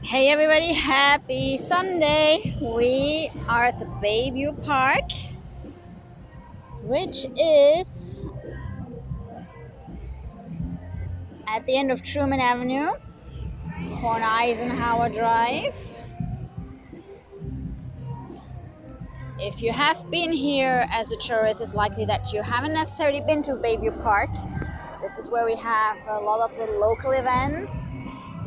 Hey everybody, happy Sunday. We are at the Bayview Park, which is at the end of Truman Avenue, corner Eisenhower Drive. If you have been here as a tourist, it's likely that you haven't necessarily been to Bayview Park. This is where we have a lot of the local events,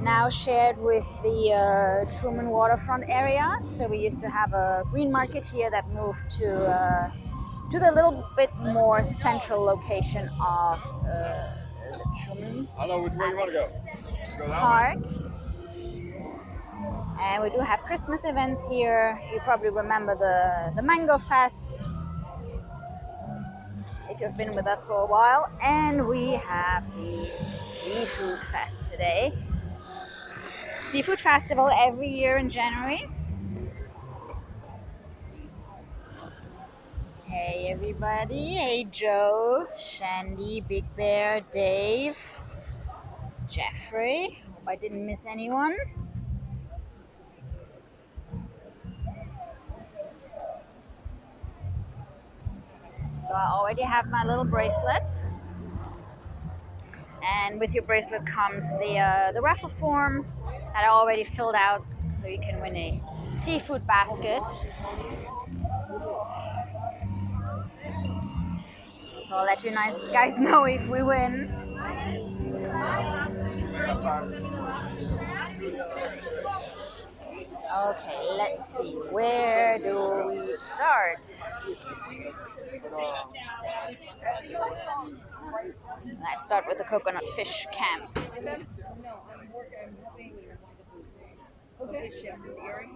now shared with the Truman waterfront area. So we used to have a green market here that moved to the little bit more central location of the Truman Park. And we do have Christmas events here. You probably remember the Mango Fest if you've been with us for a while. And we have the Seafood Fest today. Seafood Festival every year in January. Hey everybody, hey Joe, Shandy, Big Bear, Dave, Jeffrey. Hope I didn't miss anyone. So I already have my little bracelet. And with your bracelet comes the raffle form that I already filled out, so you can win a seafood basket. So I'll let you guys know if we win. Okay, let's see. Where do we start? Let's start with the coconut fish camp. Okay. There she is. All right.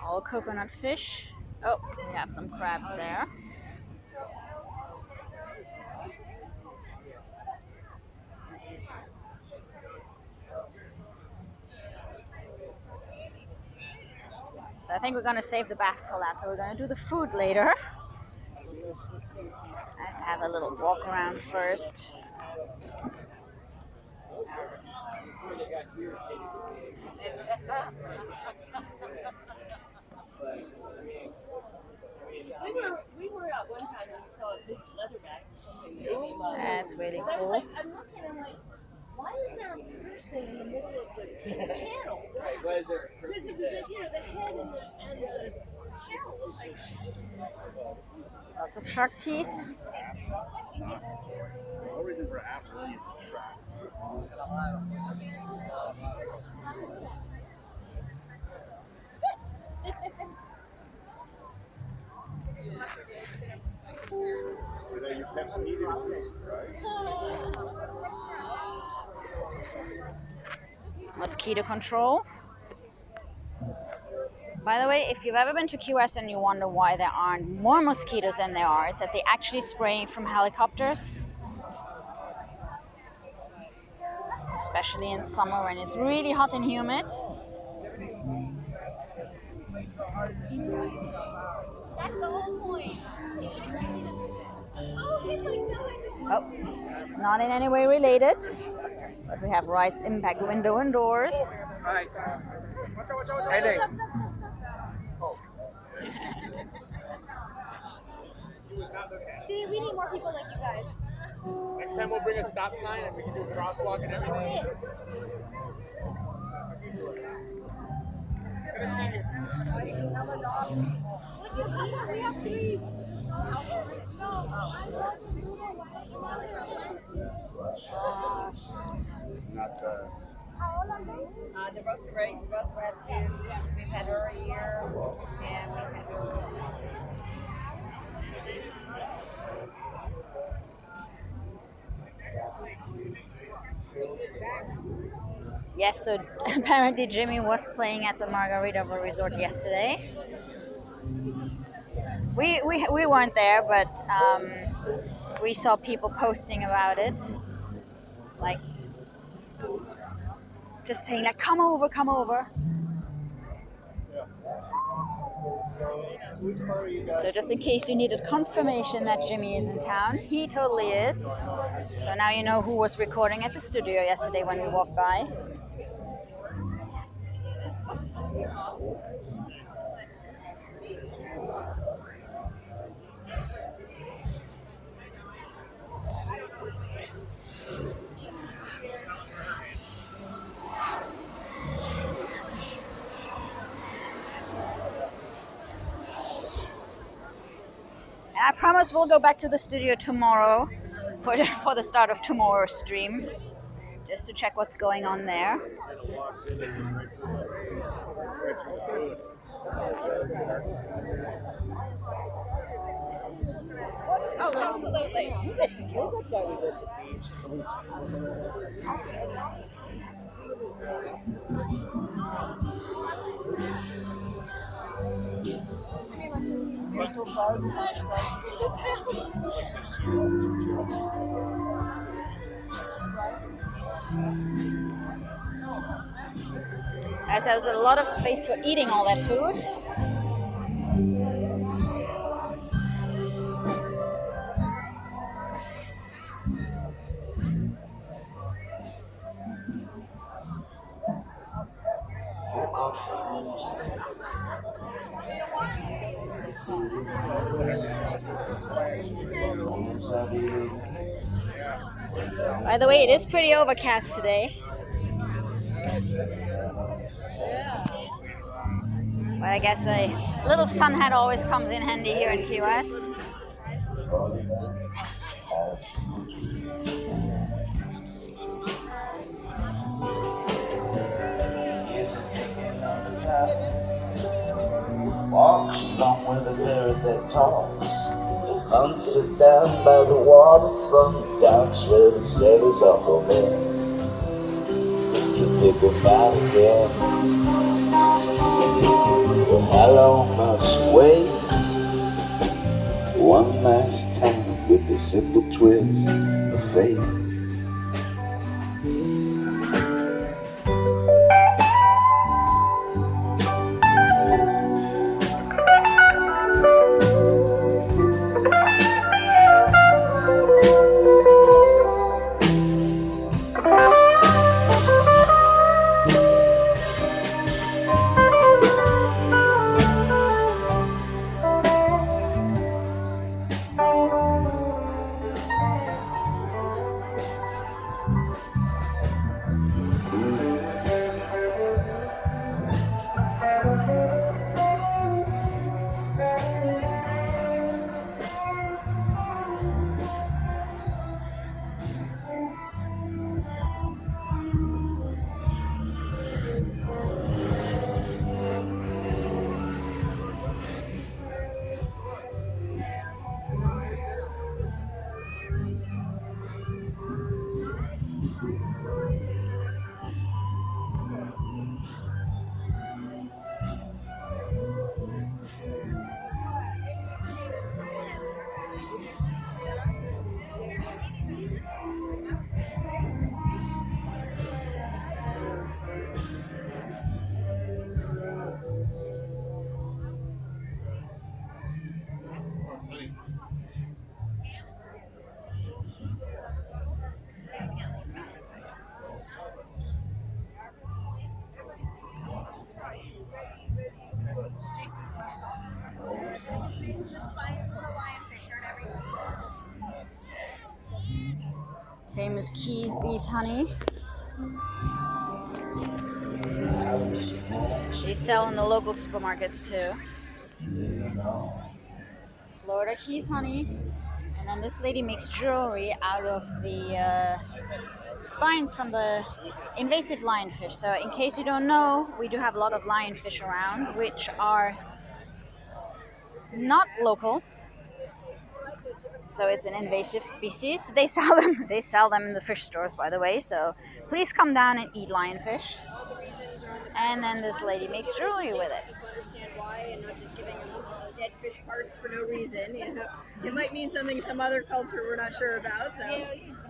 All coconut fish. Oh, we have some crabs there. So I think we're gonna save the basket for last. So we're gonna do the food later. Let's have a little walk around first. We were at one time and we saw a big leather bag or something that came up. That's really And I was cool. like, I'm looking, I'm like, why is there a person in the middle of the channel? Right, why is there a person? Because it was, the head and the shell. Like, Lots of shark teeth. No reason for app really is to track. Without your Pepsi needed increases, right? Mosquito control. By the way, if you've ever been to Ki-West and you wonder why there aren't more mosquitoes than there are, it's that they actually spray from helicopters. Especially in summer when it's really hot and humid. That's the whole point. Oh, he's like, no, Oh, not in any way related. But we have Wright's impact window and doors. Right. Hey, Dave. see, we need more people like you guys. Next time we'll bring a stop sign and we can do a crosswalk and everything. Would you please? We have three. Not How old are they? they're both great, both rescues. We've had her a year, and we've had her. Yes, so apparently Jimmy was playing at the Margaritaville Resort yesterday. We weren't there, but we saw people posting about it. Like, just saying like, come over, come over. Which part are you guys? So just in case you needed confirmation that Jimmy is in town, he totally is. So now you know who was recording at the studio yesterday when we walked by. And I promise we'll go back to the studio tomorrow for the start of tomorrow's stream, just to check what's going on there. Oh, absolutely. As there was a lot of space for eating all that food. By the way, it is pretty overcast today. But I guess a little sun hat always comes in handy here in Ki-West. Walks along with a bird that talks. Hunts it down by the waterfront, docks where the sailors all go there. To pick 'em out again. The hello must wait one last time with the simple twist of fate. Famous Keys Bees honey. They sell in the local supermarkets too. Florida Keys honey. And then this lady makes jewelry out of the spines from the invasive lionfish. So in case you don't know, we do have a lot of lionfish around, which are not local. So it's an invasive species. They sell them. They sell them in the fish stores, by the way. So please come down and eat lionfish. And then this lady makes jewelry with it. shorts for no reason. You know, it might mean something in some other culture we're not sure about. So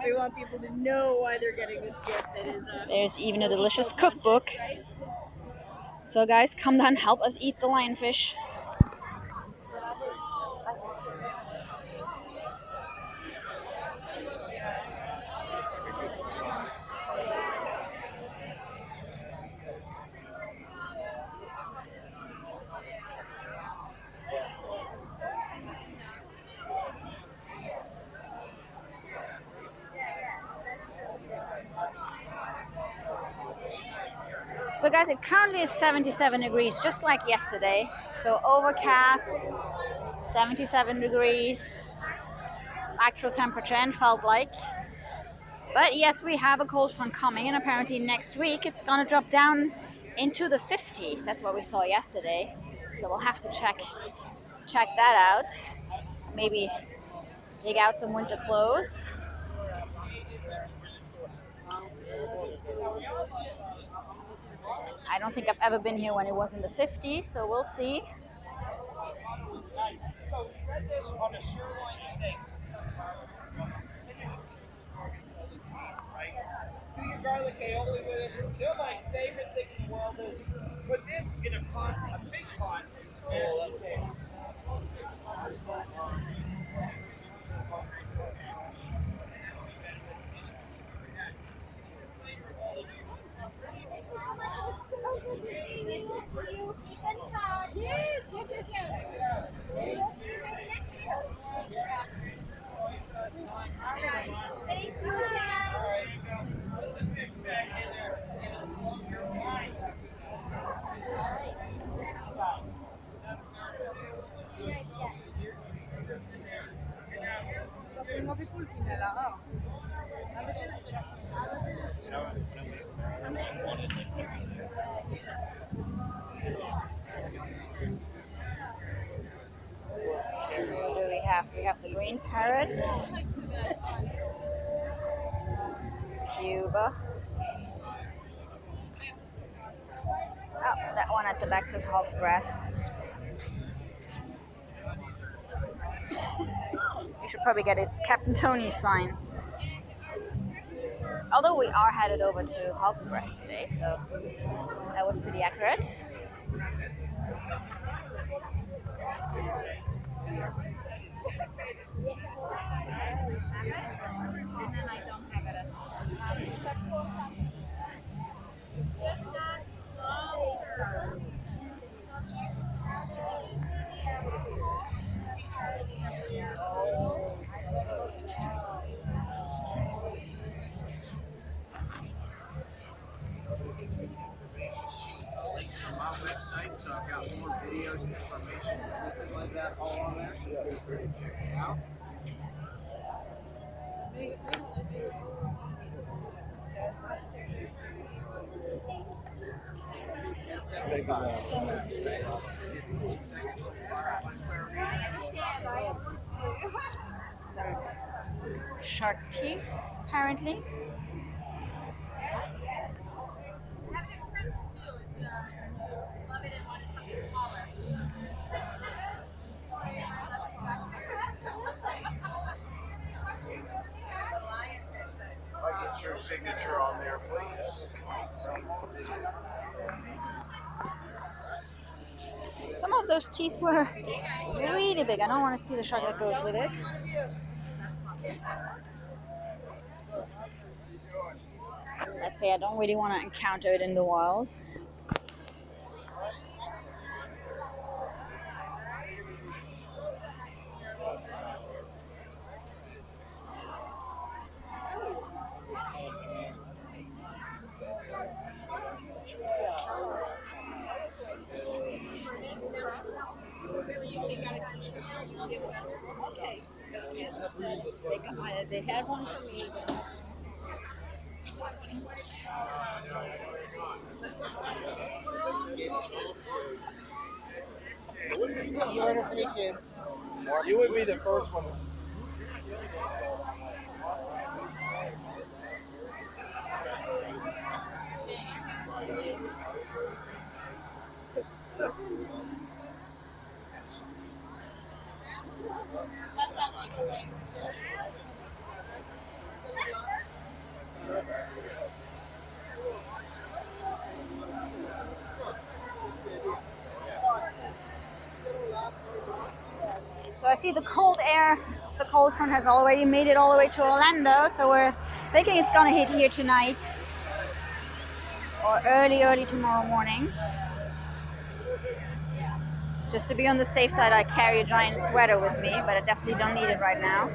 we want people to know why they're getting this gift. That is. There's even a delicious cookbook. Right? So guys, come down, help us eat the lionfish. So guys, it currently is 77 degrees, just like yesterday. So overcast, 77 degrees, actual temperature and felt like. But yes, we have a cold front coming, and apparently next week it's gonna drop down into the 50s. That's what we saw yesterday. So we'll have to check that out. Maybe dig out some winter clothes. I don't think I've ever been here when it was in the 50s, so we'll see. So spread this on a sirloin steak. Do your garlic aioli with it. You know my favorite thing in the world is put this in a pot, a big pot. What do we have? We have the green parrot, Cuba. Oh, that one at the back says hog's breath. You should probably get a Captain Tony's sign. Although we are headed over to hog's breath today, so that was pretty accurate. My website, so I've got more videos and information and everything like that all on there, so feel free to check it out. Some shark teeth, apparently. If I get your signature on there, please. Some of those teeth were really big. I don't want to see the shark that goes with it. Let's say I don't really want to encounter it in the wild. Okay. They had one for me. You order for me too. You would be the first one. So I see the cold air, the cold front has already made it all the way to Orlando, so we're thinking it's gonna hit here tonight or early tomorrow morning. Just to be on the safe side, I carry a giant sweater with me, but I definitely don't need it right now.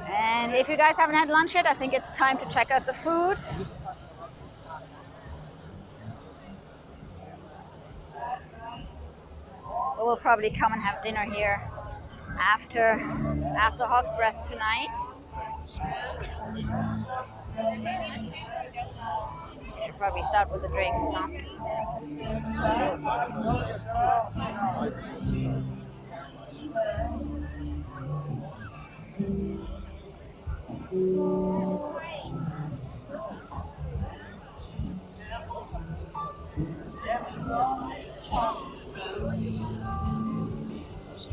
And if you guys haven't had lunch yet, I think it's time to check out the food. We'll probably come and have dinner here after Hog's Breath tonight. We should probably start with the drinks, huh?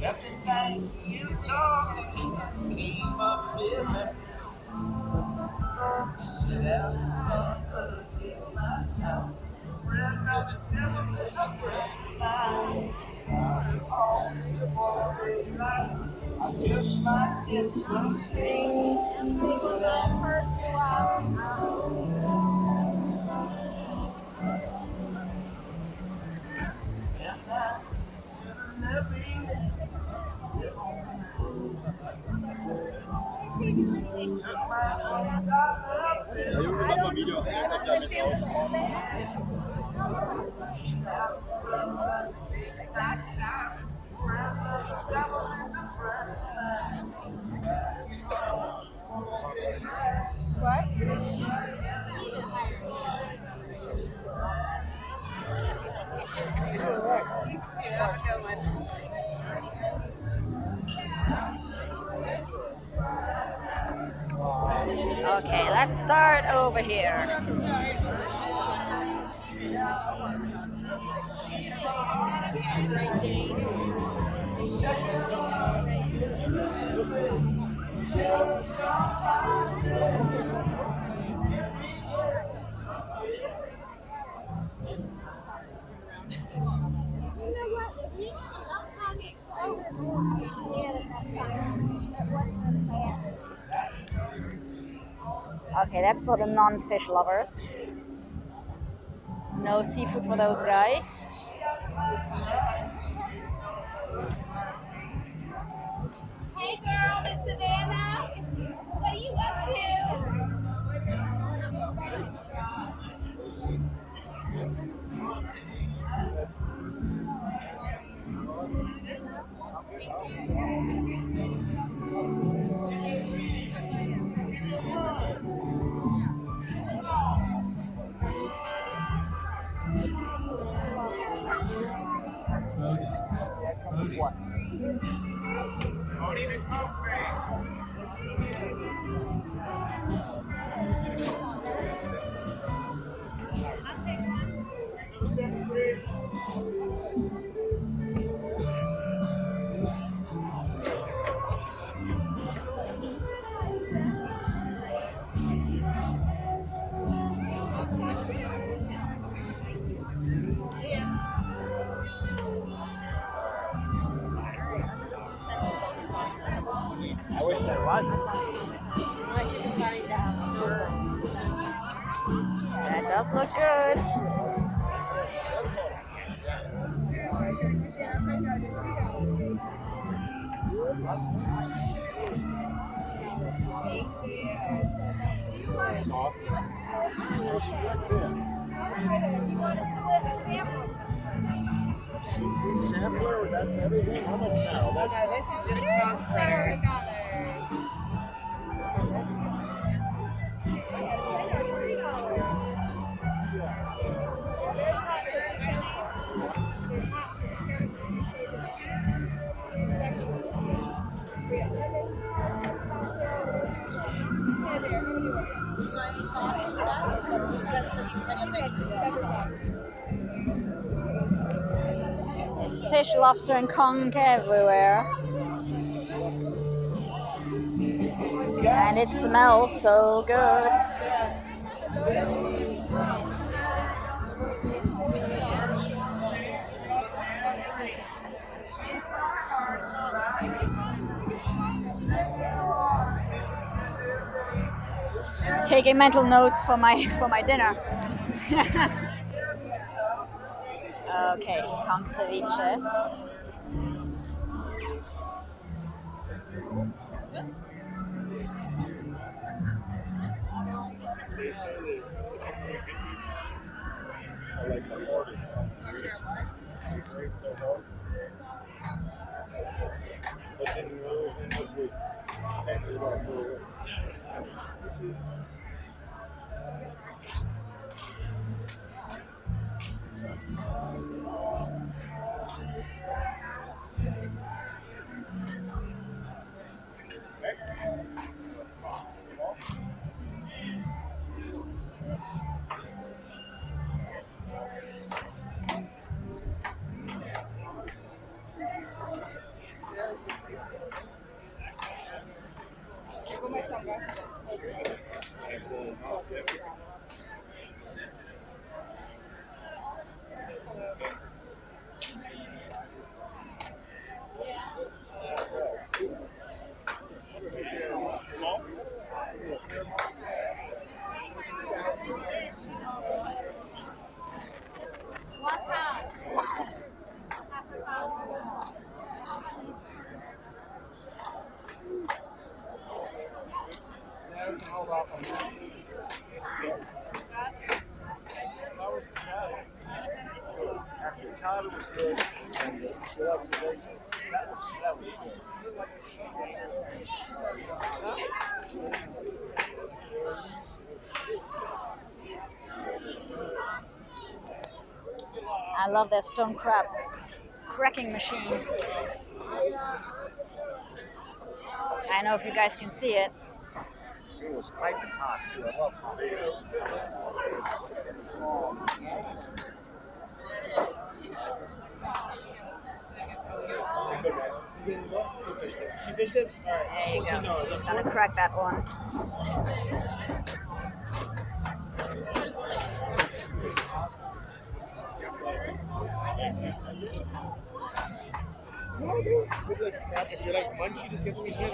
Everything you told me came up in my sit down take my time. I just might get some sleep, but I'm hurt Okay, let's start over here. Okay, that's for the non-fish lovers. No seafood for those guys. Hey girl, Miss Savannah. What are you up to? I wish there was. That does look good. Sampler, that's everything. How much now? That's No, this is just cross critters. It's fish, lobster, and conch everywhere. And it smells so good. Taking mental notes for my dinner. Okay, conch ceviche. I love their stone crab cracking machine. I don't know if you guys can see it. It was piping hot. I love hot. There you go. He's gonna crack that one. If you're like munchy, just get something here.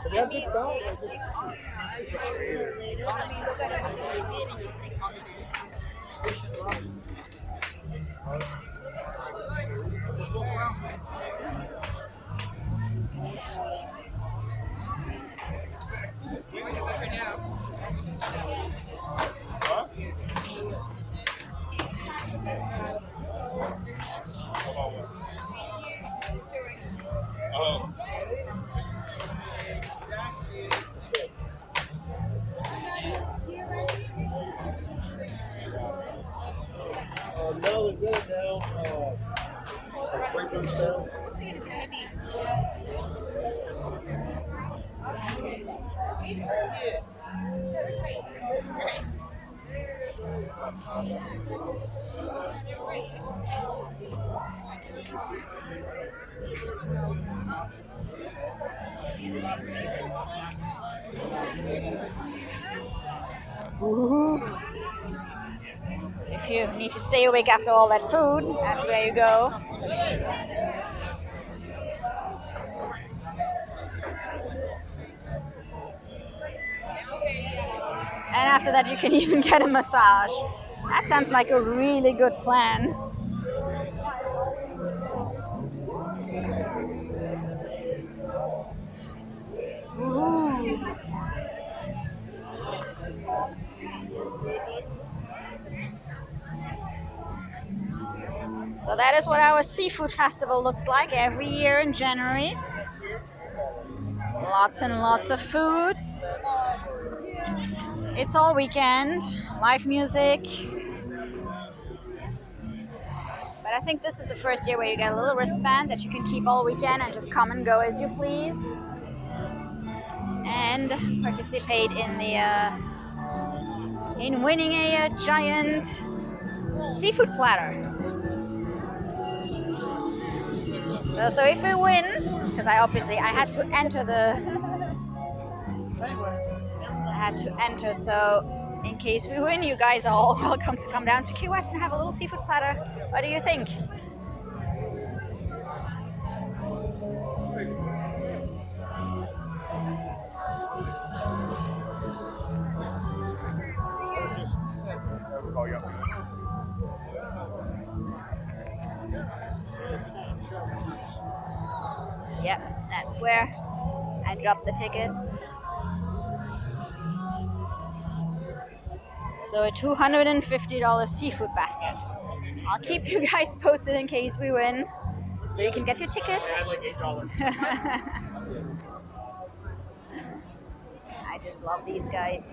If you have good food, no, they're good now. Break those down. Ooh. If you need to stay awake after all that food, that's where you go. And after that, you can even get a massage. That sounds like a really good plan. Ooh. So that is what our seafood festival looks like every year in January. Lots and lots of food. It's all weekend, live music. But I think this is the first year where you get a little wristband that you can keep all weekend and just come and go as you please, and participate in the in winning a giant seafood platter. So if we win, because I had to enter so in case we win, you guys are all welcome to come down to Ki-West and have a little seafood platter. What do you think? Yep, that's where I dropped the tickets. So a $250 seafood basket. I'll keep you guys posted in case we win, so you can get your tickets. I had like $8. I just love these guys.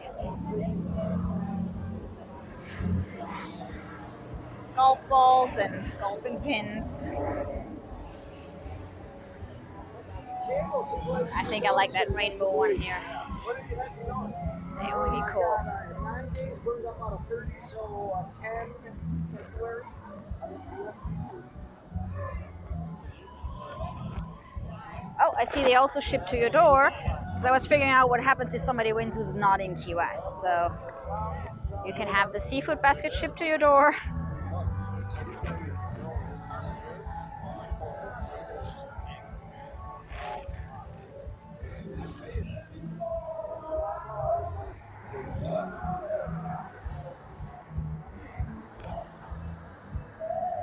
Golf balls and golfing pins. I think I like that rainbow one here. That would be cool. 9 days brings up out of 30, so 10 February. Oh, I see they also ship to your door. Because I was figuring out what happens if somebody wins who's not in Key West. So you can have the seafood basket shipped to your door.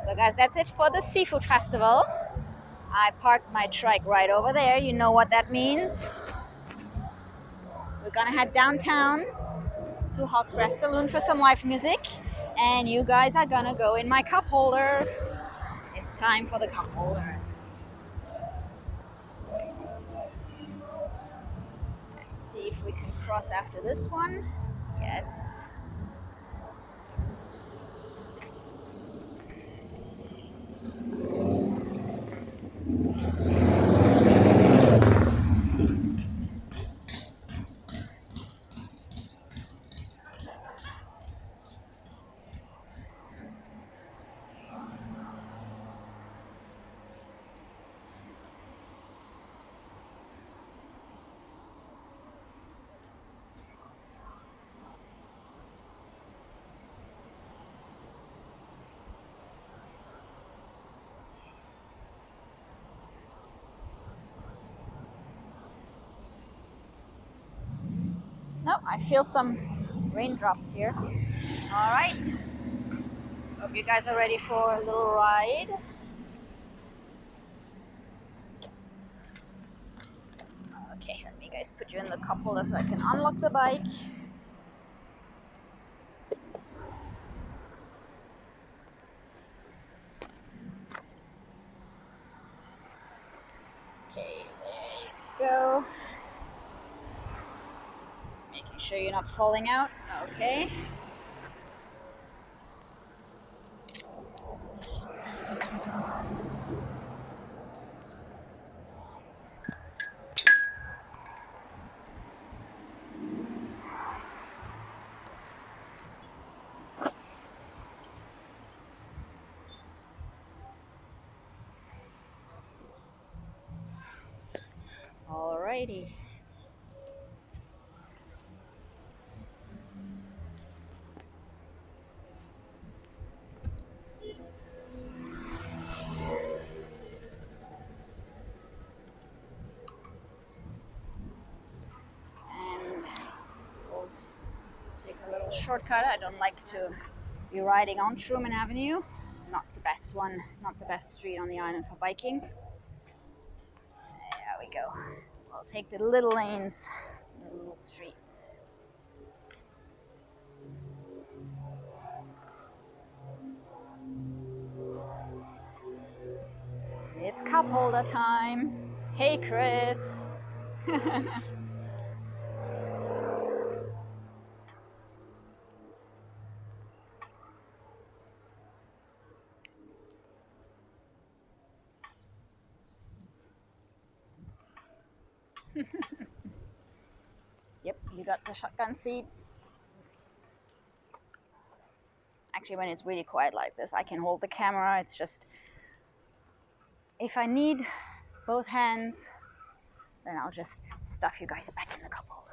So guys, that's it for the seafood festival. I parked my trike right over there. You know what that means. We're gonna head downtown to Hawkscrest Saloon for some live music. And you guys are gonna go in my cup holder. It's time for the cup holder. Let's see if we can cross after this one. Yes. No, I feel some raindrops here. All right. Hope you guys are ready for a little ride. Okay, let me guys put you in the cup holder so I can unlock the bike. Okay, there you go. Making sure you're not falling out. Okay. Alrighty. And we'll take a little shortcut. I don't like to be riding on Truman Avenue. It's not the best one, not the best street on the island for biking. There we go. We'll take the little lanes, the little streets. It's cup holder time. Hey, Chris. Yep, you got the shotgun seat. Actually, when it's really quiet like this, I can hold the camera. It's just, if I need both hands, then I'll just stuff you guys back in the cup holder.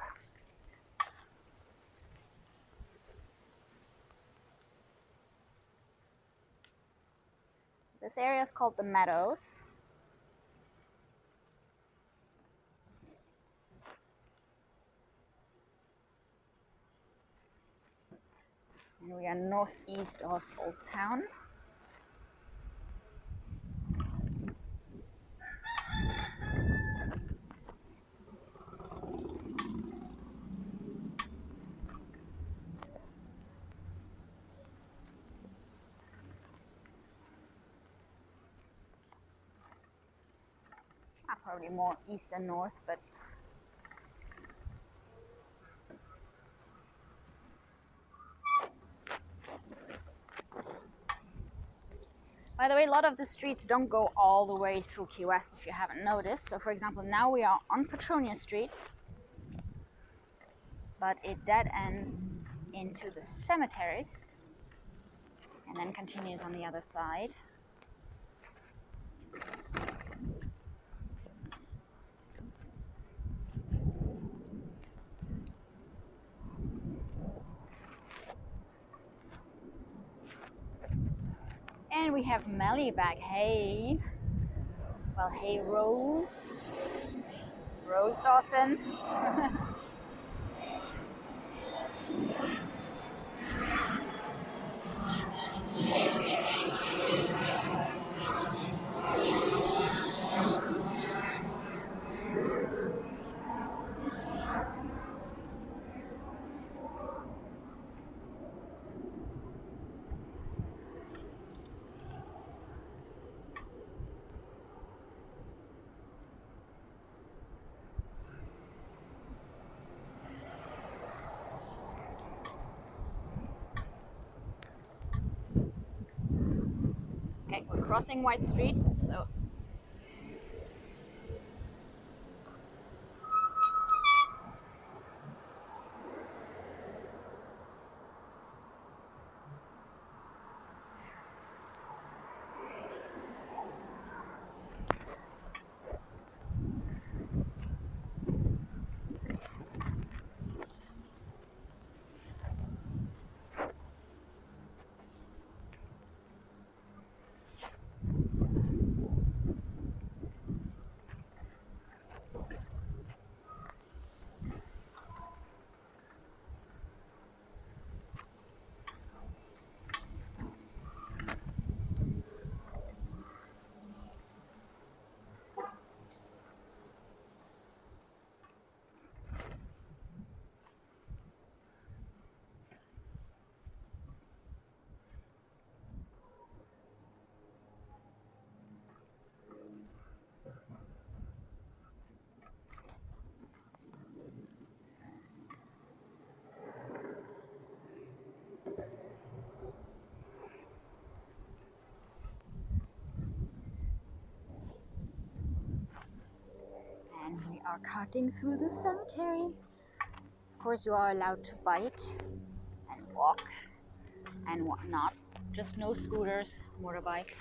So this area is called the Meadows. And we are northeast of Old Town. Probably more east and north, but by the way, a lot of the streets don't go all the way through Ki-West if you haven't noticed. So for example, now we are on Petronia Street, but it dead ends into the cemetery and then continues on the other side. And we have Melly back. Hey. Well, hey, Rose. Rose Dawson. Okay, we're crossing White Street, so and we are cutting through the cemetery. Of course, you are allowed to bike and walk and whatnot, just no scooters, motorbikes.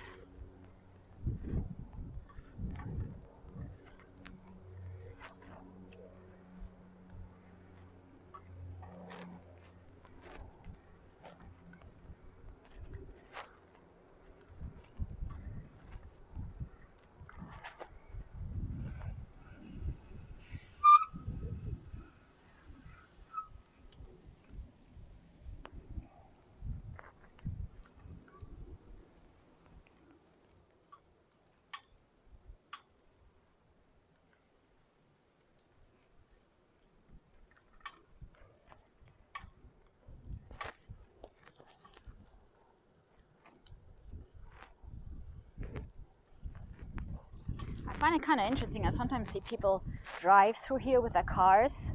I find it kind of interesting. I sometimes see people drive through here with their cars,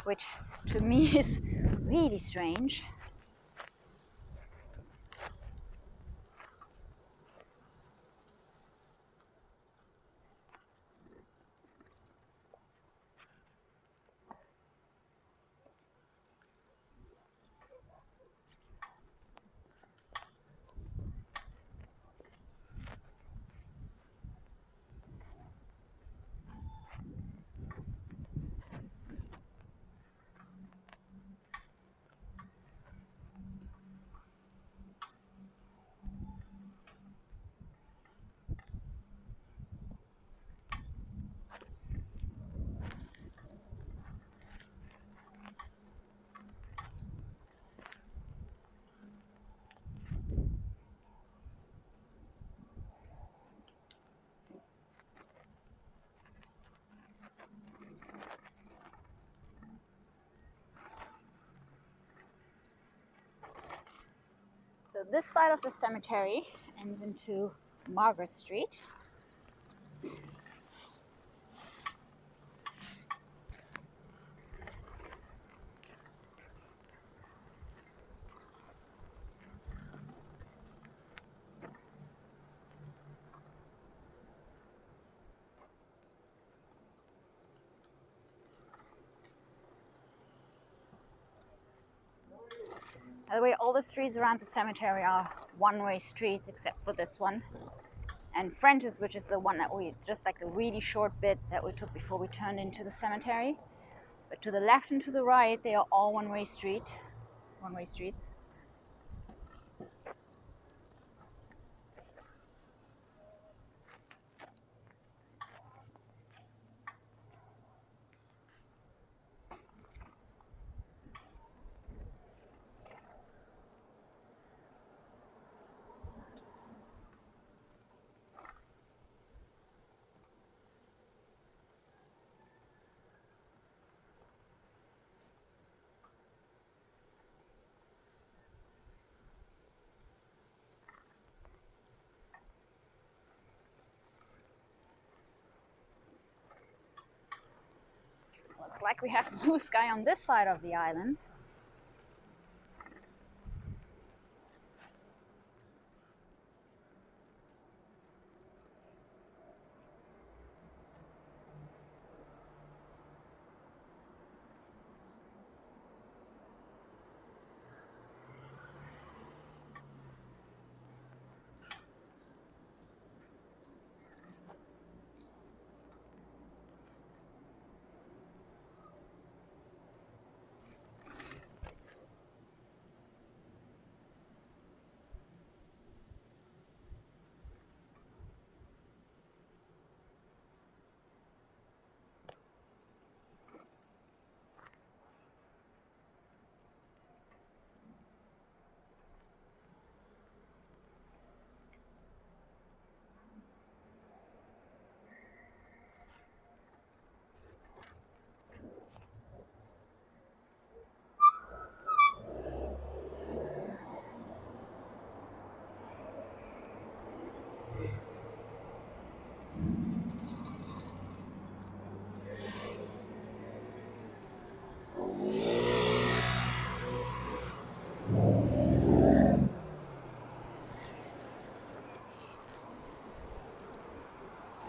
which to me is really strange. So this side of the cemetery ends into Margaret Street. By the way, all the streets around the cemetery are one-way streets except for this one. And French's, which is the one that we, just like the really short bit that we took before we turned into the cemetery. But to the left and to the right, they are all one-way streets. Looks like we have blue sky on this side of the island.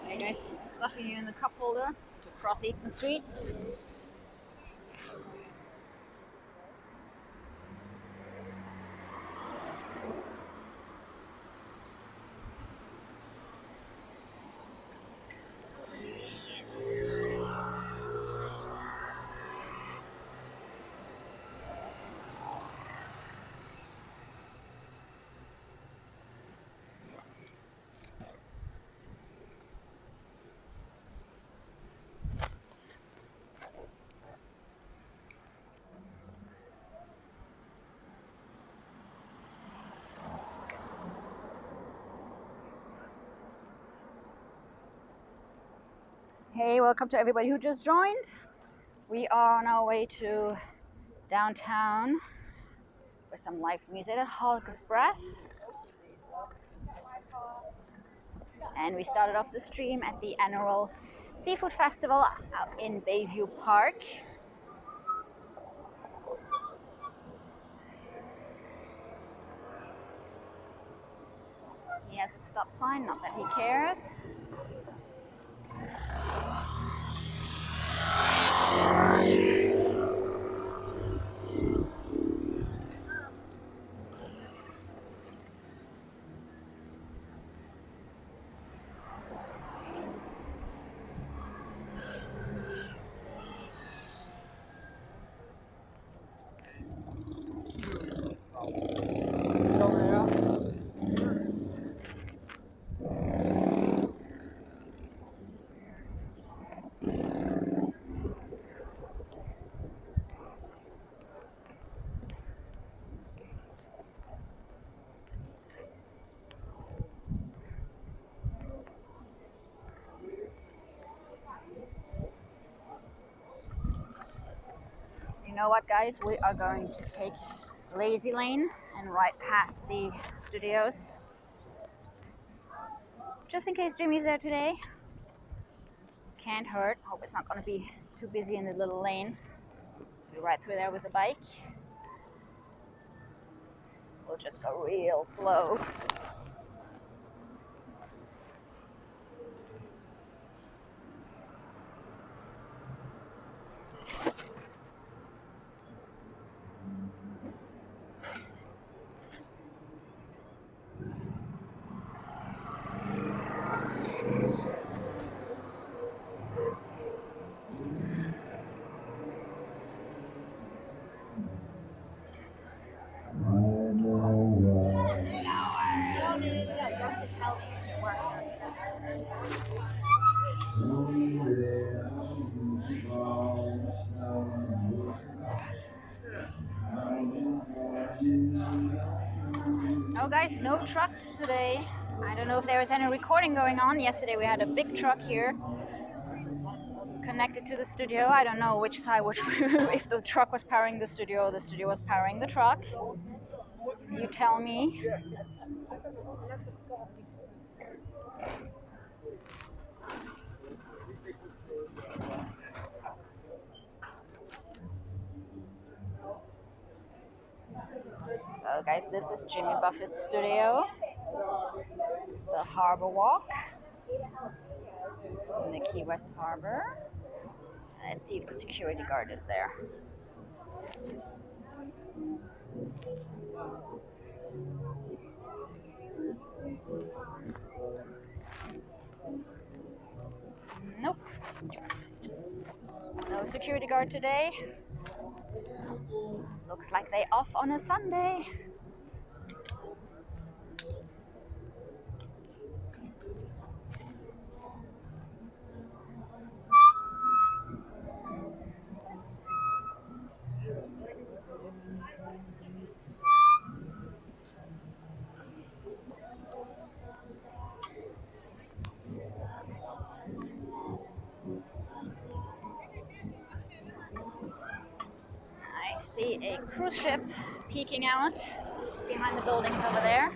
Hey guys, stuffing you in the cup holder to cross Eaton Street. Hey, welcome to everybody who just joined. We are on our way to downtown for some live music at Hawk's Breath. And we started off the stream at the annual Seafood Festival out in Bayview Park. He has a stop sign, not that he cares. You know what, guys? We are going to take Lazy Lane and right past the studios. Just in case Jimmy's there today. Can't hurt. Hope it's not going to be too busy in the little lane. Be right through there with the bike. We'll just go real slow. Oh guys, no trucks today. I don't know if there was any recording going on. Yesterday we had a big truck here connected to the studio. I don't know which side, if the truck was powering the studio or the studio was powering the truck. You tell me. So guys, this is Jimmy Buffett's studio, the Harbor Walk in the Ki-West Harbor. Let's see if the security guard is there. Nope. No security guard today. Looks like they off on a Sunday. I see a cruise ship peeking out behind the buildings over there.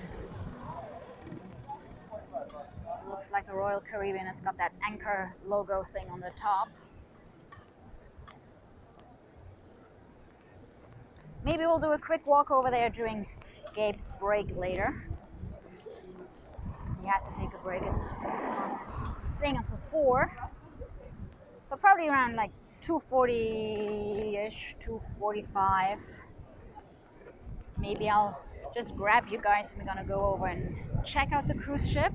Looks like a Royal Caribbean. It's got that anchor logo thing on the top. Maybe we'll do a quick walk over there during Gabe's break later. He has to take a break. He's playing until 4. So probably around like 2:40-ish, 2:45. Maybe I'll just grab you guys and we're gonna go over and check out the cruise ship.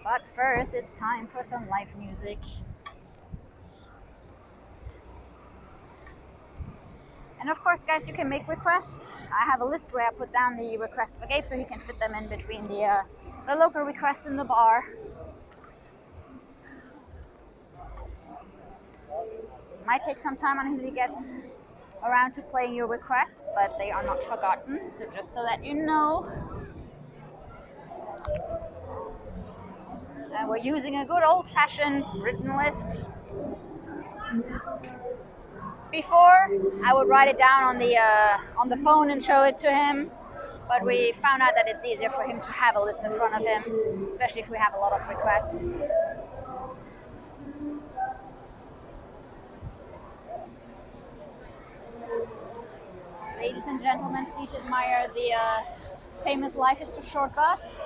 But first, it's time for some live music. And of course, guys, you can make requests. I have a list where I put down the requests for Gabe so he can fit them in between the local requests in the bar. Might take some time until he gets around to playing your requests, but they are not forgotten. So just so that you know. And we're using a good old-fashioned written list. Before, I would write it down on the phone and show it to him, but we found out that it's easier for him to have a list in front of him, especially if we have a lot of requests. Ladies and gentlemen, please admire the famous Life is Too Short bus.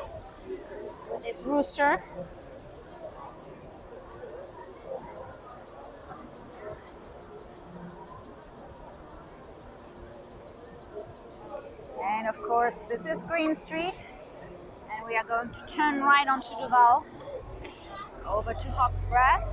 It's Rooster. And of course, this is Green Street. And we are going to turn right onto Duval, over to Hawk's Breath.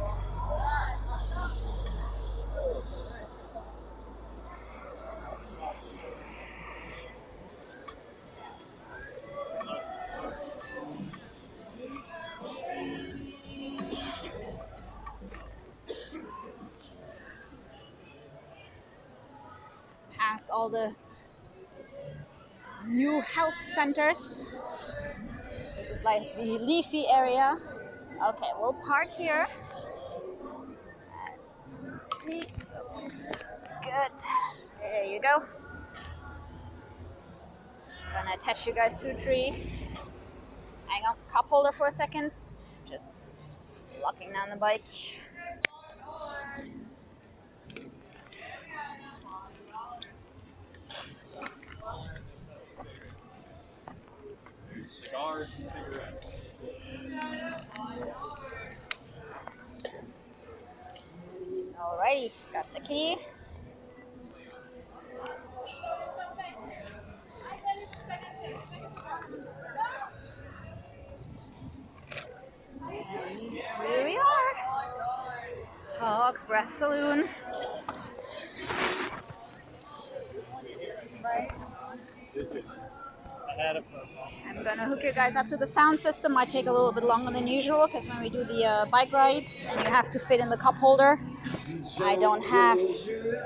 Past all the new health centers. This is like the leafy area. Okay, we'll park here. Let's see. Oops. Good. There you go. Gonna attach you guys to a tree. Hang on, cup holder for a second. Just locking down the bike. Cigars and cigarettes. Alrighty, got the key. And here we are. Hog's Breath Saloon. I'm gonna hook you guys up to the sound system. Might take a little bit longer than usual because when we do the bike rides and you have to fit in the cup holder, I don't have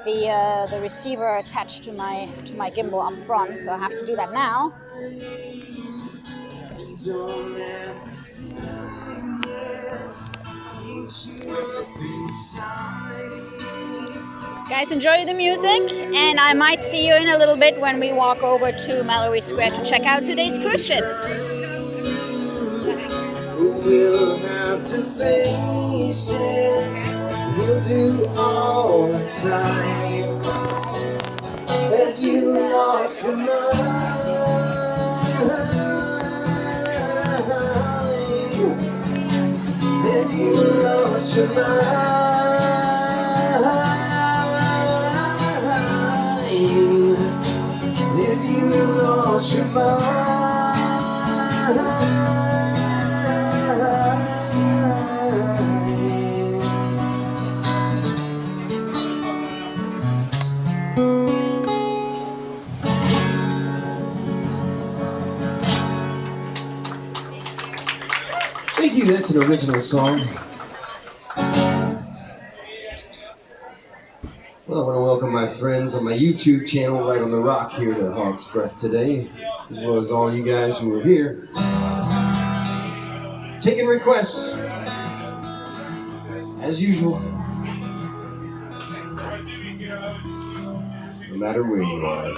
the receiver attached to my gimbal up front, so I have to do that now. Guys, enjoy the music, and I might see you in a little bit when we walk over to Mallory Square to check out today's cruise ships. We'll have to face it. We'll do all the time. Have you lost your mind? Have you lost your mind? Have you lost your mind? Thank you, that's an original song. Well, I want to welcome my friends on my YouTube channel, Right on the Rock, here to Hog's Breath today, as well as all you guys who are here. Taking requests, as usual, no matter where you are.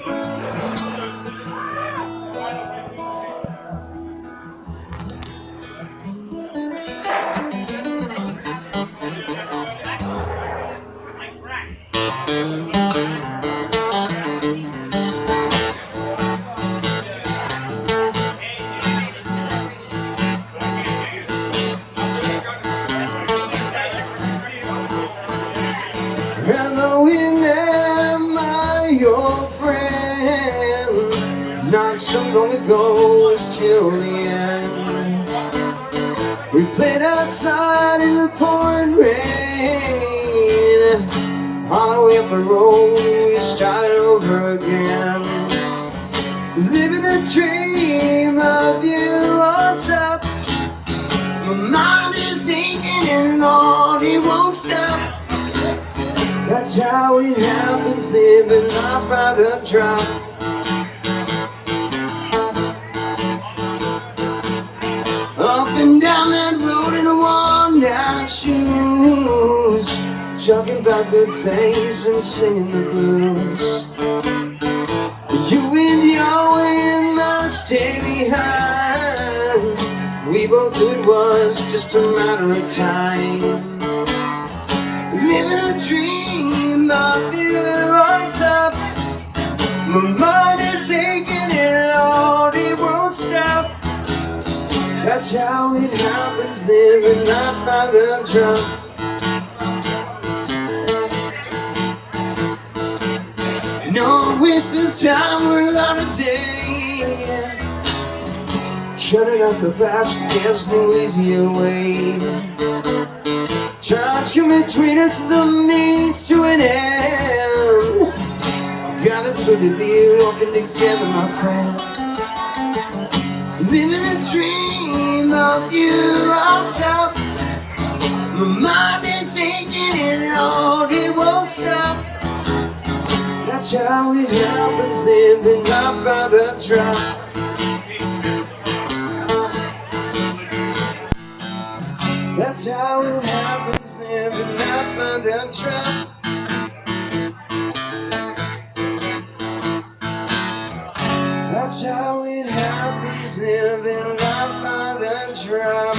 Not so long ago, it's till the end. We played outside in the pouring rain. On the way up the road, we started over again. Living a dream of you on top. My mind is aching and Lord, it won't stop. That's how it happens, living life by the drop. Up and down that road in a worn-out shoes, talking about good things and singing the blues. You and your way must stay behind. We both knew it was just a matter of time. Living a dream of you on top. My mind is aching and Lord, it won't stop. That's how it happens, living life by the drum. No waste of time, we're allowed a day. Shutting out the past, there's no easier way. Times come between us, the means to an end. God, it's good to be walking together, my friend. Living a dream of you on top. My mind is aching and Lord, it won't stop. That's how it happens, living life by the drop. That's how it happens, living life by the drop. That's how it happens, living life by the drop.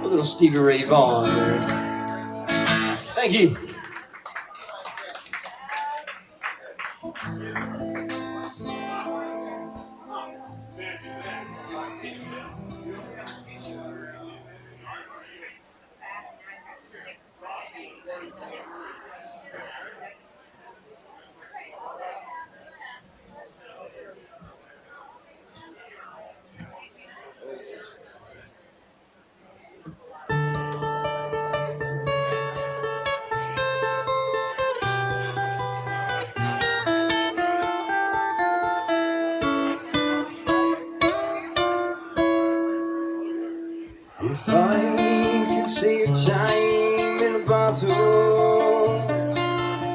A little Stevie Ray Vaughan there. Thank you. If I could save time in a bottle,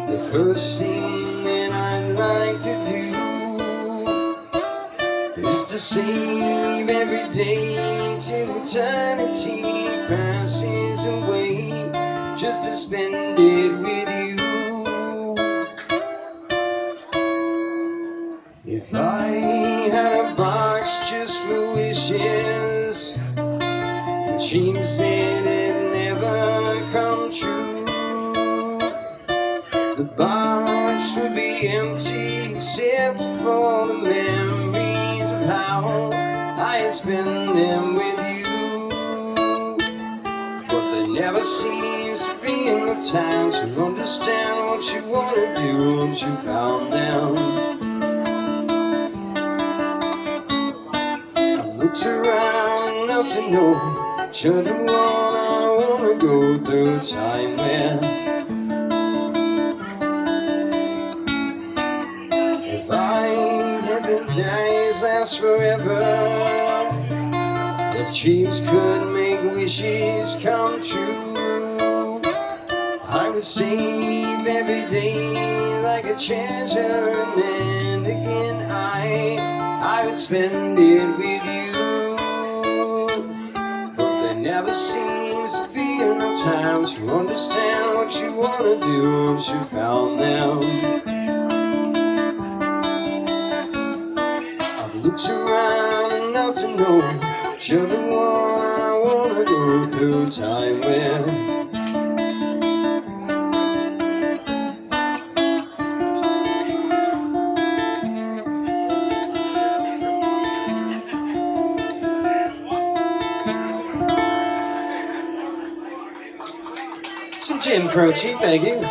the first thing that I'd like to do is to save every day till eternity passes away, just to spend it with you. If I had a box just for wishes, dreams that had never come true, the box would be empty except for the memories of how I had spent them with you. But there never seems to be enough time to understand what you want to do once you found them. I've looked around enough to know you're the one I wanna go through time with. If I had the days last forever, if dreams could make wishes come true, I would save every day like a treasure, and then again I would spend it with you. Never seems to be enough time to understand what you want to do once you found them. I've looked around enough to know you're the one I want to go through time with. Some Jim Croce, thank you.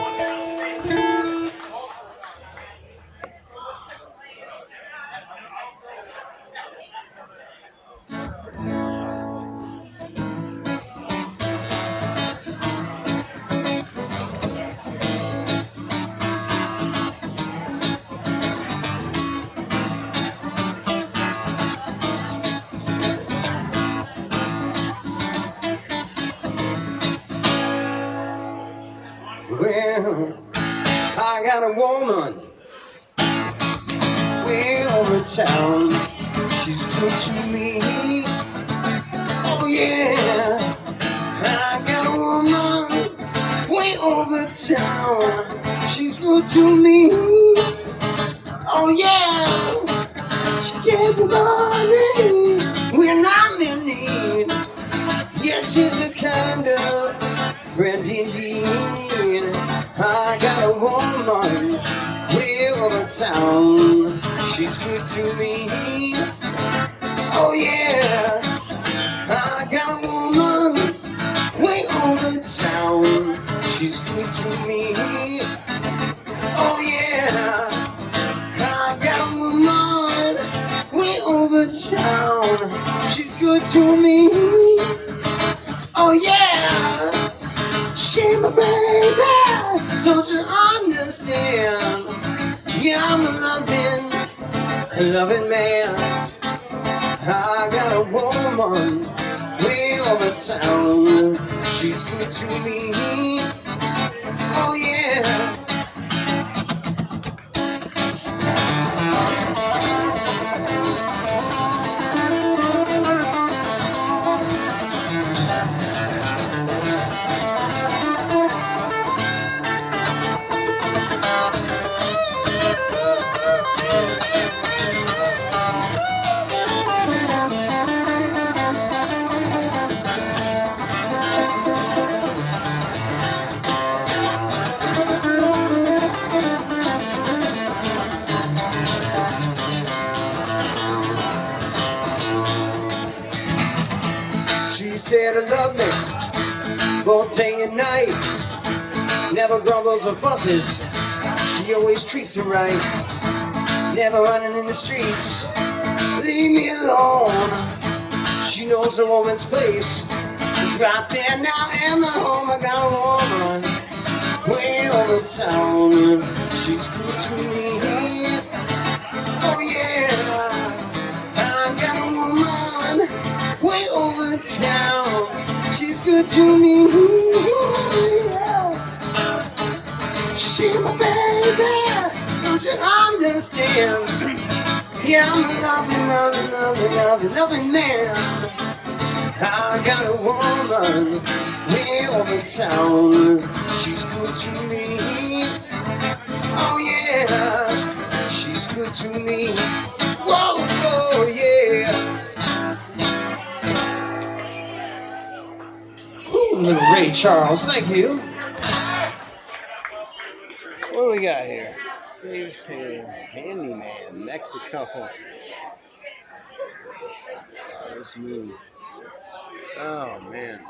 Well, I got a woman way over town. She's good to me. Oh yeah, I got a woman way over town. She's good to me. Oh yeah, she gave me money when I'm in need. Yes, she's the kind of friend indeed. I got a woman way over town. She's good to me. Oh yeah, I got a woman way over town. She's good to me. Oh yeah, I got a woman way over town. She's good to me. Oh yeah, she's my baby. Don't you understand? Yeah, I'm a loving man. I got a woman way over town. She's good to me. Oh yeah. both day and night. Never grumbles or fusses, she always treats me right. Never running in the streets, leave me alone. She knows a woman's place, she's right there now in the home. I got a woman way over town, she's good to me. Oh yeah, I got a woman way over town, she's good to me. She's my baby, don't you understand? Yeah, I'm a loving man. I got a woman way over town, she's good to me. Oh yeah, she's good to me. Whoa, oh yeah. Ooh, little Ray Charles, thank you. What do we got here? Dave's Handyman, Mexico. Nice move. Oh man.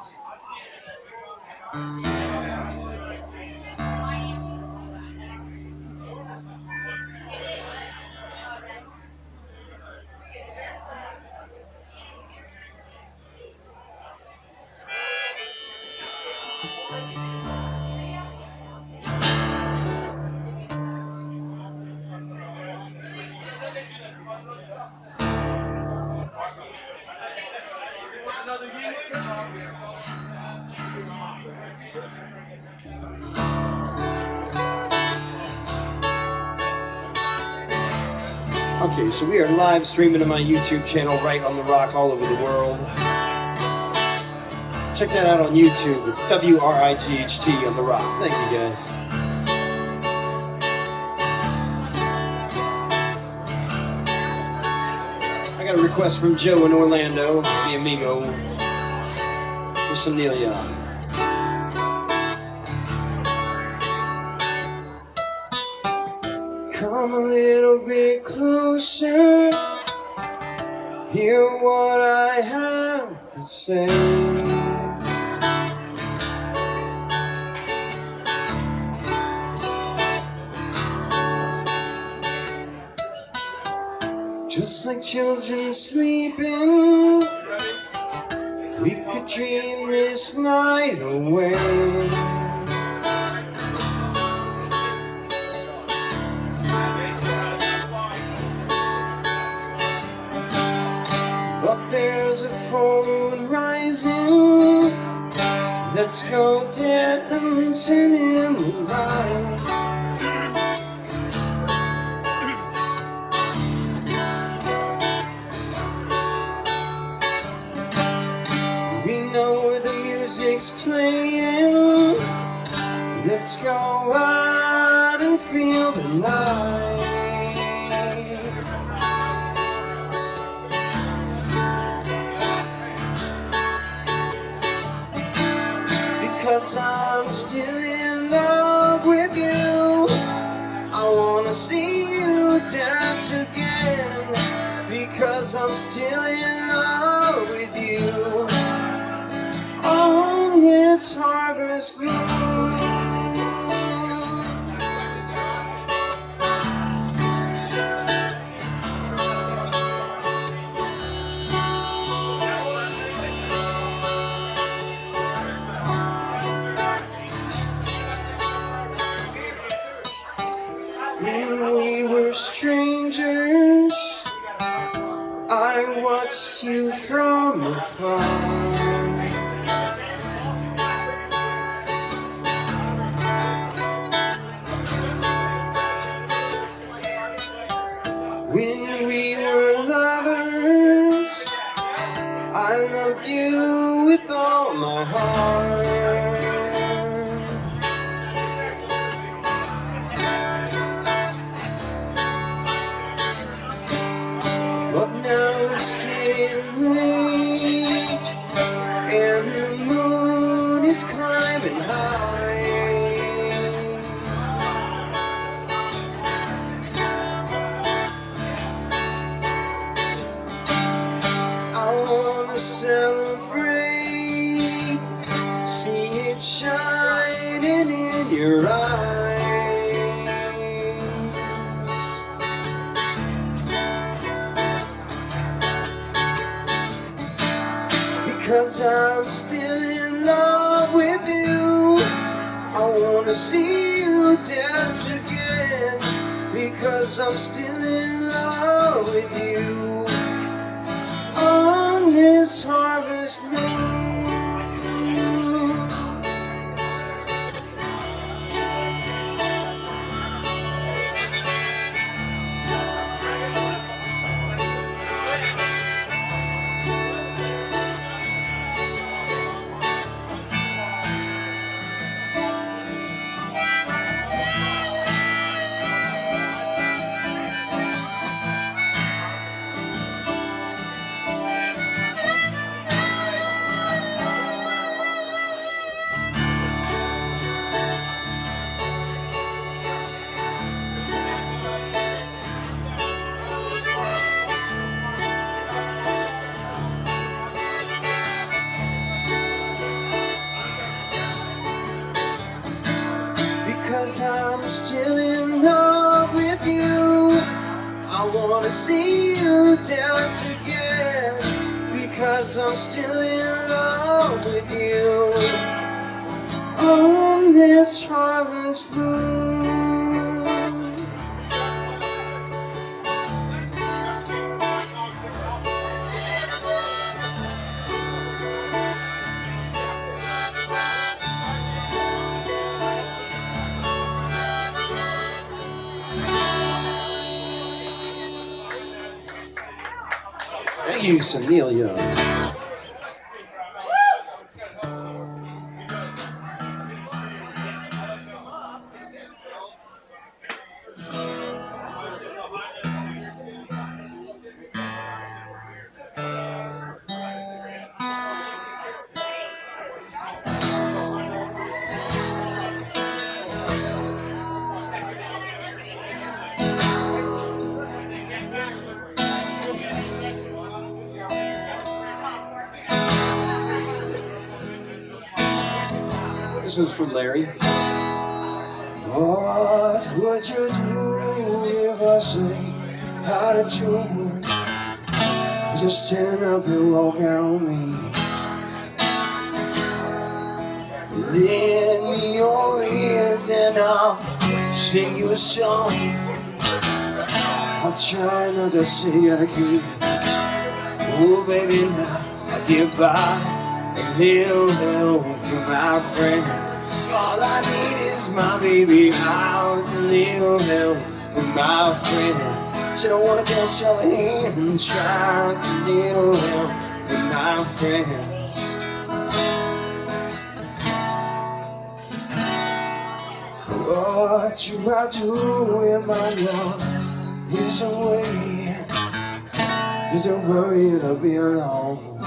Okay, so we are live streaming to my YouTube channel, Right on the Rock, all over the world. Check that out on YouTube. It's WRIGHT on the Rock. Thank you, guys. I got a request from Joe in Orlando, the amigo, for some Neil Young. Come a little bit closer, hear what I have to say. Just like children sleeping, we could dream this night away. But there's a full moon rising, let's go dancing in the light. We know where the music's playing, let's go out and feel the night. Because I'm still in love with you, I wanna see you dance again. Because I'm still in love with you on this harvest moon. When we were strangers, I watched you from afar. When we were lovers, I loved you with all my heart. But now it's getting late, and the moon is climbing high. I wanna celebrate, seeing shining in your eyes. Because I'm still in love with you, I wanna see you dance again. Because I'm still in love with you on this harvest moon. Because I'm still in love with you, I wanna see you dance again. Because I'm still in love with you on this harvest moon. Thank you, some Neil Young. This was for Larry. What would you do if I sang out of tune? Just stand up and walk out on me. Lend me your ears and I'll sing you a song. I'll try not to sing out of key. Oh baby, now I'll get by a little help from my friends. All I need is my baby out, a little help from my friends. Said I wanna dance your hand and try a little help from my friends. What you I do when my love is away? Just don't worry, it'll be alone.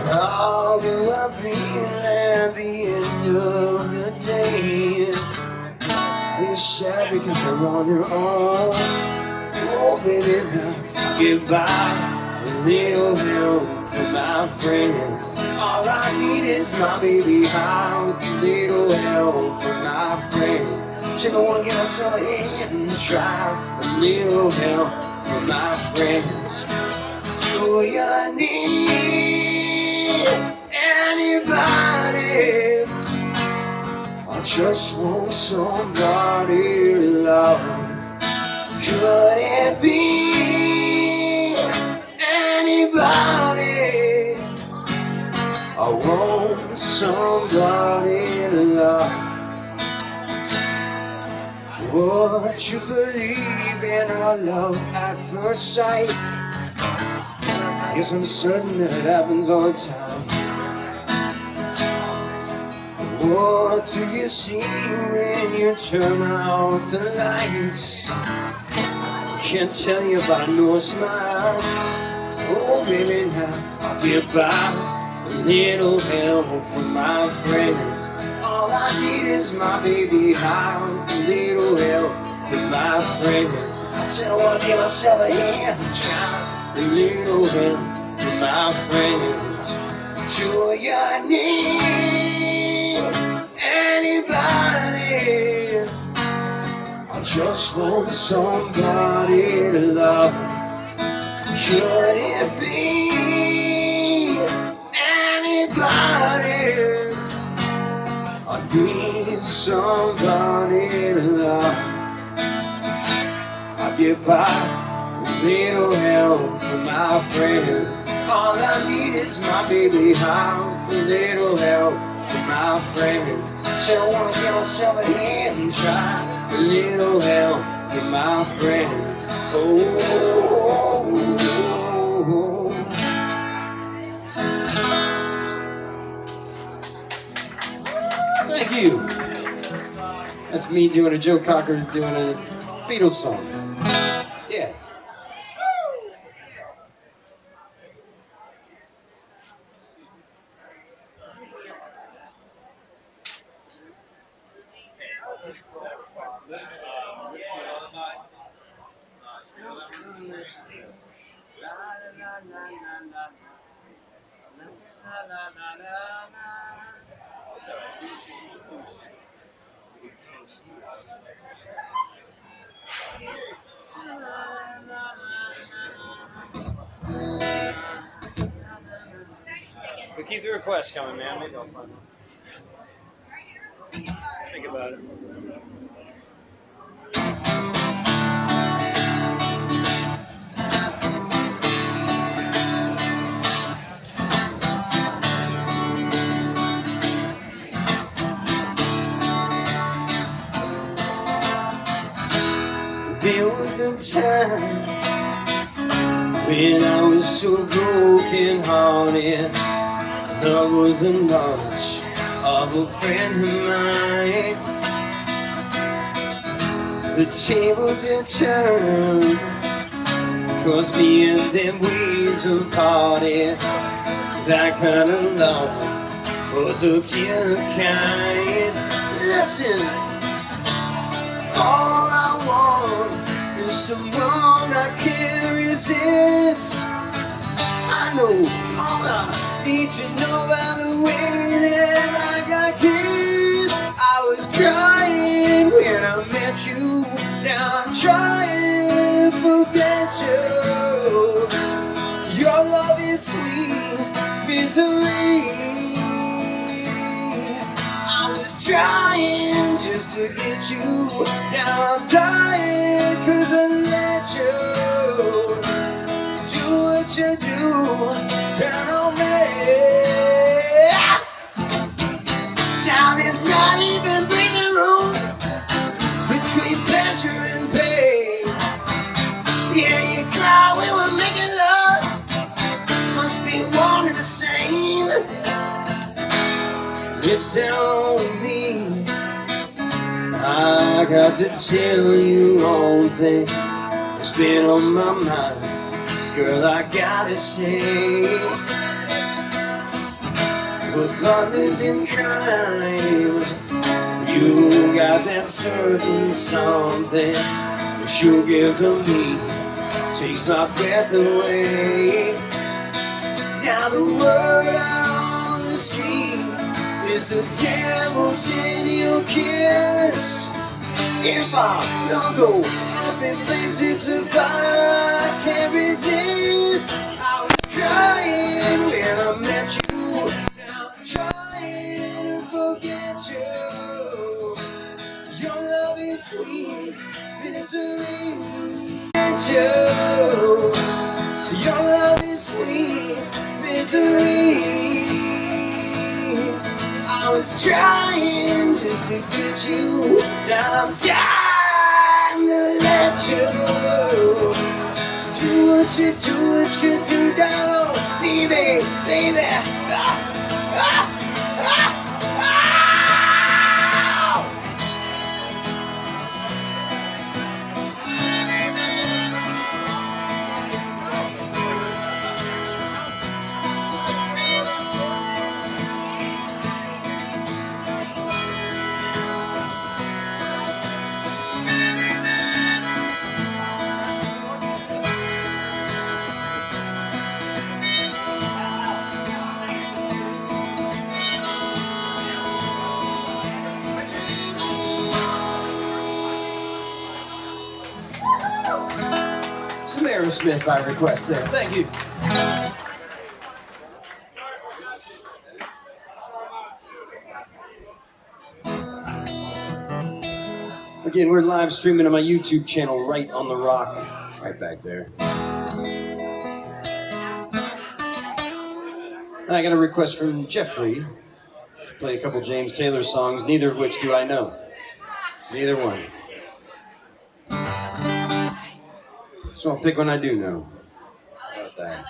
How do I feel at the end of the day? You're sad because you're on your own. Oh baby, now get by a little help from my friends. All I need is my baby out, a little help from my friends. Said I wanna get myself a hand and try a little help from my friends. Do you need anybody? I just want somebody to love. Could it be anybody? I want somebody to love. Would you believe in our love at first sight? Yes, I'm certain that it happens all the time. What do you see when you turn out the lights? Can't tell you, but I know a smile. Oh, baby, now I'll get by a little help from my friends. All I need is my baby out, a little help from my friends. I said I wanna give myself a hand and try a little help from my friends. Do you need anybody? I just want somebody to love. Could it be anybody? I need somebody to love. I get by with little help from my friends. All I need is my baby heart, a little help from my friends. So won't give yourself a hand and try a little help from my friends. Oh, thank you. That's me doing a Joe Cocker doing a Beatles song. Yeah. But keep the requests coming, man. Maybe I'll find one. Think about it. There was a time when I was so broken hearted. Love wasn't much of a friend of mine. The tables had turned, 'cause me and them ways have parted. That kind of love was a killer kind. Listen, all I want is someone I can resist. I know all I need to know by the way that I got kissed. I was crying when I met you. Now I'm trying to forget you. Your love is sweet misery. I was trying just to get you. Now I'm dying 'cause I let you do what you do. Count on me. Now there's not even breathing room between pleasure and pain. Yeah, you cry when we're making love. Must be one and the same. It's down on me. I got to tell you one thing that's been on my mind. Girl, I gotta say, we're partners in crime. You got that certain something that you'll give to me, takes my breath away. Now the word out on the street is the devil's in your kiss. If I don't go up in flames, it's a fire I can't resist. I was crying when I met you. Now I'm trying to forget you. Your love is sweet misery. Your love is sweet misery. I was trying just to get you. Now I'm dying to let you do what you do, down, baby, baby. Aerosmith by request there. Thank you. Again, we're live streaming on my YouTube channel, Right on the Rock, right back there. And I got a request from Jeffrey to play a couple James Taylor songs, neither of which do I know. Neither one. So I'll pick one I do know. How about that?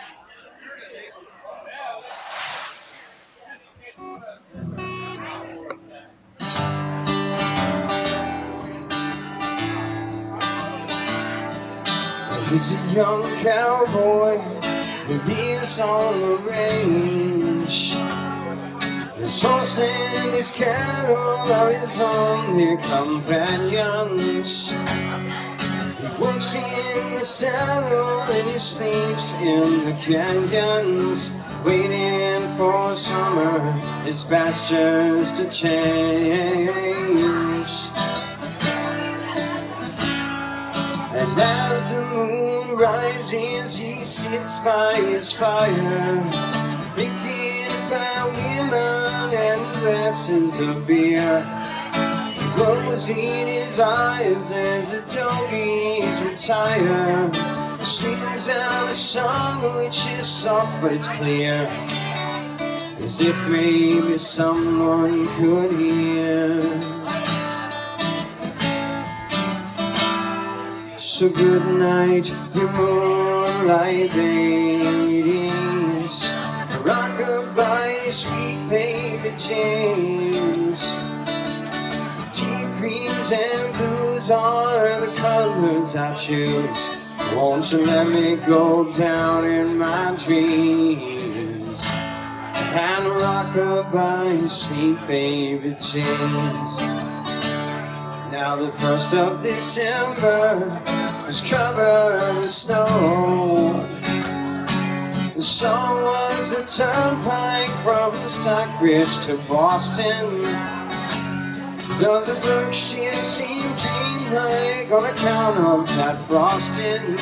He's a young cowboy who lives on the range. His horse and his cattle are his only companions. He works in the saddle and he sleeps in the canyons, waiting for summer, his pastures to change. And as the moon rises, he sits by his fire, thinking about women and glasses of beer. He closes his eyes as the doggies retire, sings out a song which is soft but it's clear, as if maybe someone could hear. So good night, you moonlight ladies, rockabye, sweet baby James. Deep greens and blues are the colors I choose. Won't you let me go down in my dreams and rockabye, sweet baby James. Now the 1st of December was covered with snow. So was the turnpike from Stockbridge to Boston. Though the Berkshire seemed dreamlike on account of that frosting.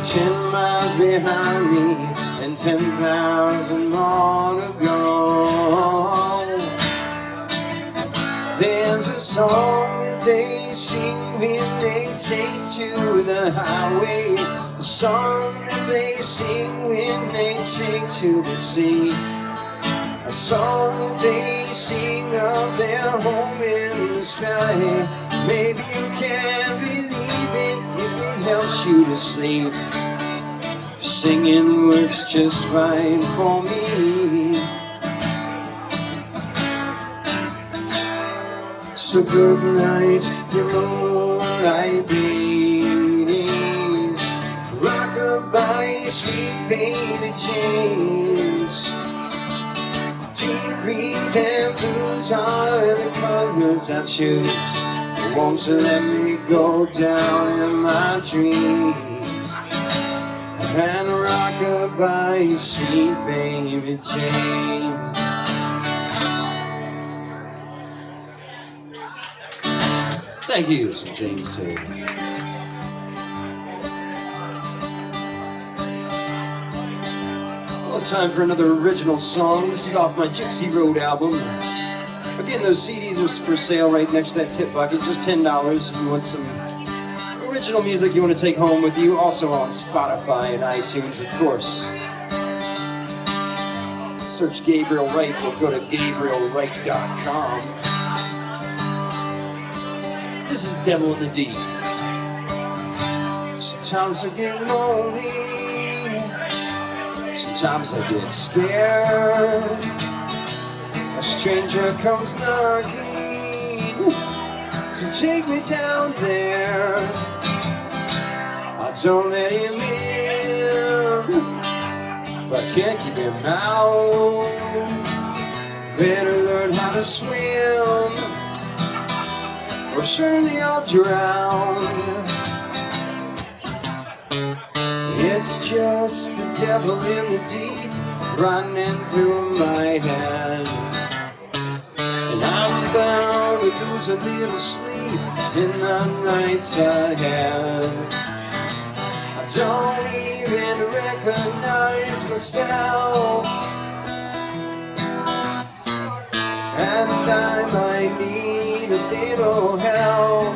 10 miles behind me and 10,000 more to go. There's a song that they sing when they take to the highway, a song that they sing when they take to the sea, a song that they sing of their home in the sky. Maybe you can't believe it if it helps you to sleep. Singing works just fine for me. So good night, you moonlight ladies, rockabye, sweet baby James. Deep greens and blues are the colors I choose. Won't you let me go down in my dreams and rockabye, sweet baby James. Thank you, Sir James Taylor. Well, it's time for another original song. This is off my Gypsy Road album. Again, those CDs are for sale right next to that tip bucket, just $10 if you want some original music you want to take home with you. Also on Spotify and iTunes, of course. Search Gabriel Wright or go to GabrielWright.com. This is Devil in the Deep. Sometimes I get lonely, sometimes I get scared. A stranger comes knocking to take me down there. I don't let him in, but I can't keep him out. Better learn how to swim, or surely I'll drown. It's just the devil in the deep running through my head, and I'm bound to lose a little sleep in the nights ahead. I I don't even recognize myself, and I might need a little help,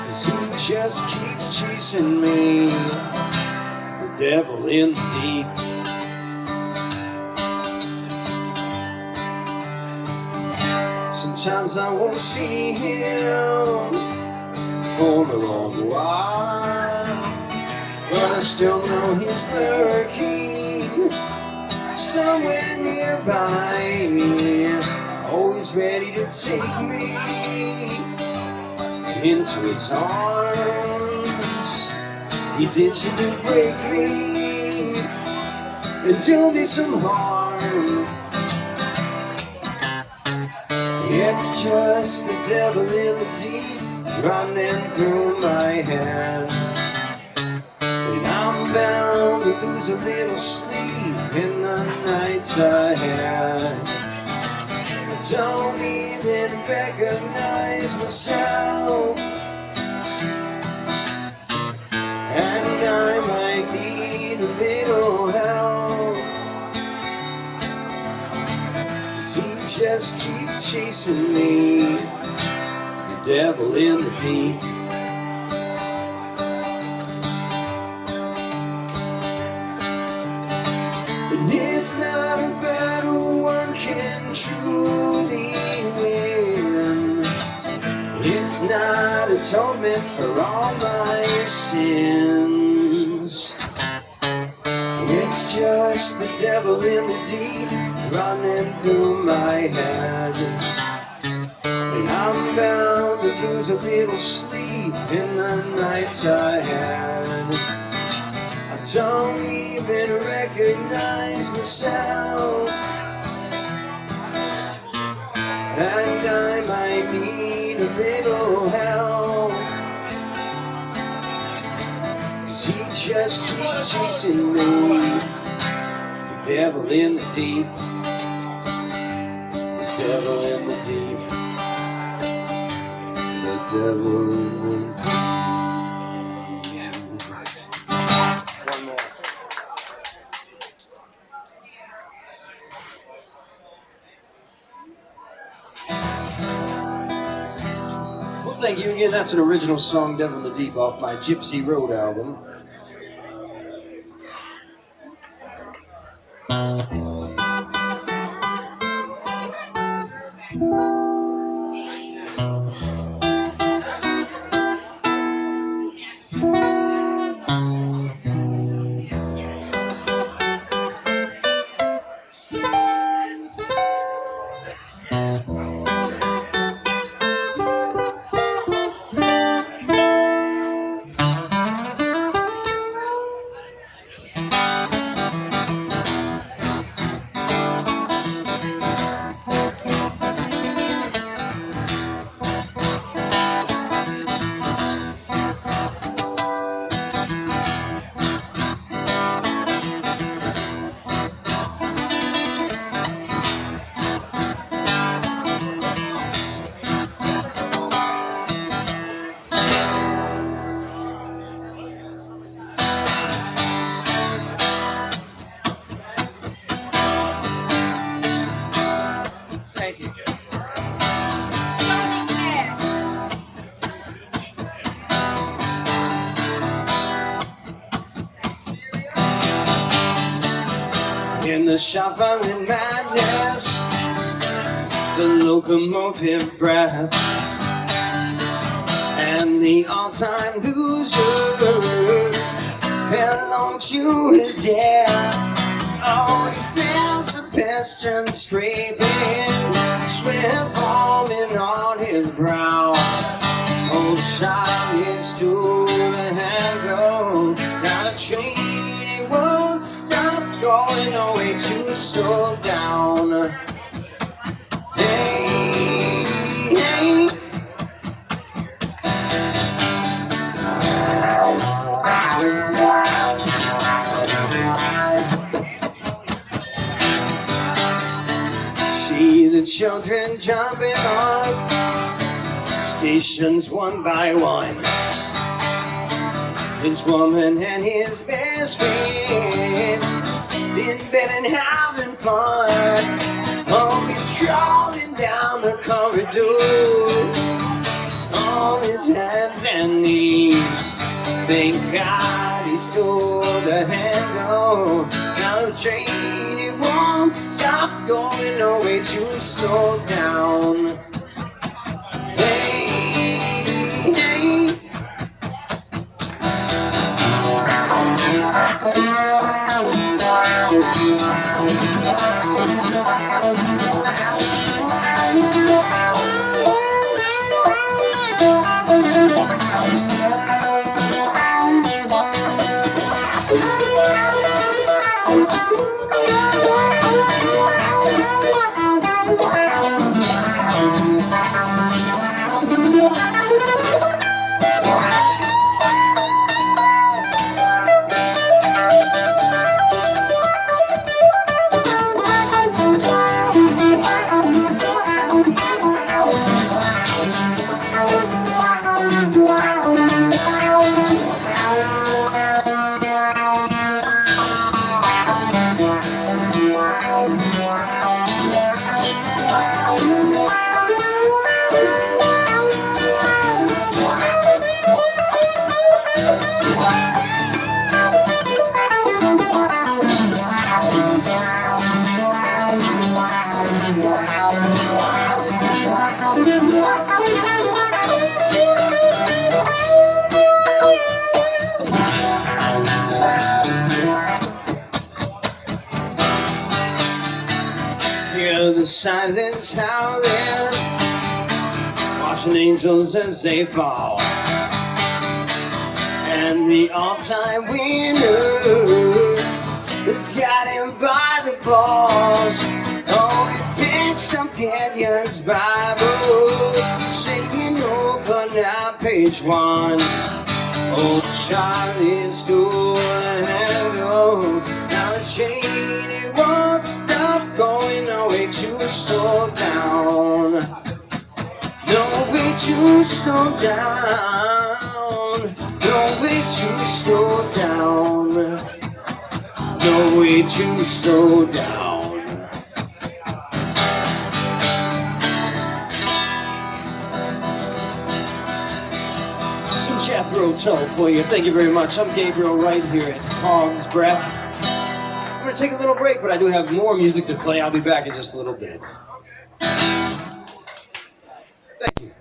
'cause he just keeps chasing me, the devil in the deep. Sometimes I won't see him for a long while, but I still know he's lurking somewhere nearby, always ready to take me into his arms. He's itching to break me and do me some harm. It's just the devil in the deep running through my head, and I'm bound to lose a little sleep in the nights ahead. I don't even recognize myself, and I might need a little help, 'cause he just keeps chasing me, the devil in the deep. And it's not a battle one can truly win. It's not atonement for all my sins. It's just the devil in the deep running through my head, and I'm bound to lose a little sleep in the nights ahead. I don't even recognize myself, and I might need a little help, 'cause he just keeps chasing me, the devil in the deep, the devil in the deep, the devil in the deep. One more. Well, thank you again. That's an original song, Devil in the Deep, off my Gypsy Road album. In the shuffling madness, the locomotive breath, and the all-time loser belong to his death. Oh, he feels the piston scraping, sweat forming on his brow. Oh, shot his to the handle, not a train, it won't stop going, no way to slow down. Hey, hey. See the children jumping on stations one by one. His woman and his best friend in bed and having fun. Always crawling down the corridor on his hands and knees. Thank God he stole the handle. Now the train, it won't stop going, no way to slow down. Hey, hey. Hear the silence howling, watching angels as they fall, and the all-time winner has got him by the balls. Oh, he picked up Gideon's Bible, saying open up page 1. Old Charlie stole the handle. Now the chain, it won't stop going, no way to slow down. No way to slow down. No way to slow down. No way to slow down. Some Jethro Tull for you. Thank you very much. I'm Gabriel Wright here at Hog's Breath. I'm going to take a little break, but I do have more music to play. I'll be back in just a little bit. Thank you.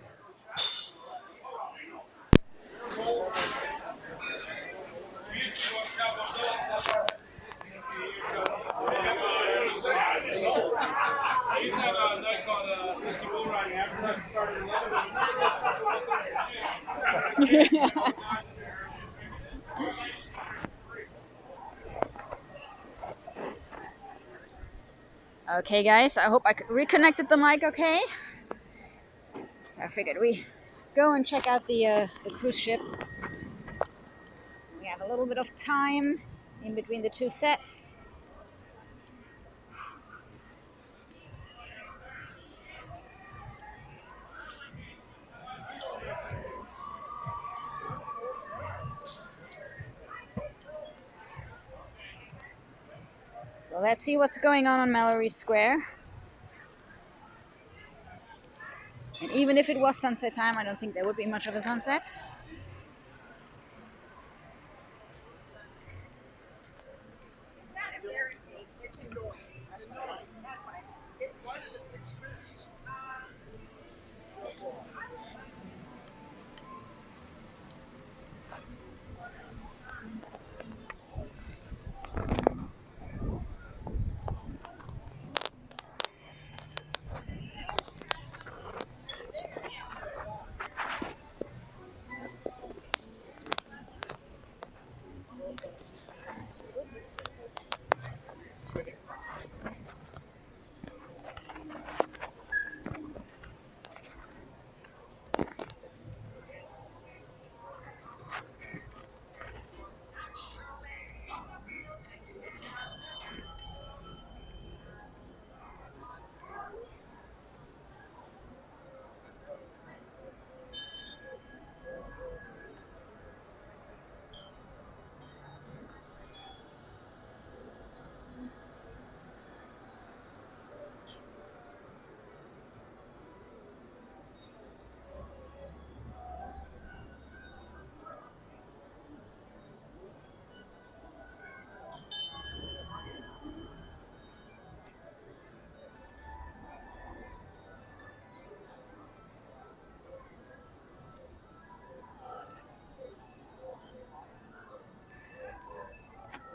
Okay guys, I hope I reconnected the mic okay. So I figured we go and check out the cruise ship. We have a little bit of time in between the two sets. So let's see what's going on Mallory Square. And even if it was sunset time, I don't think there would be much of a sunset.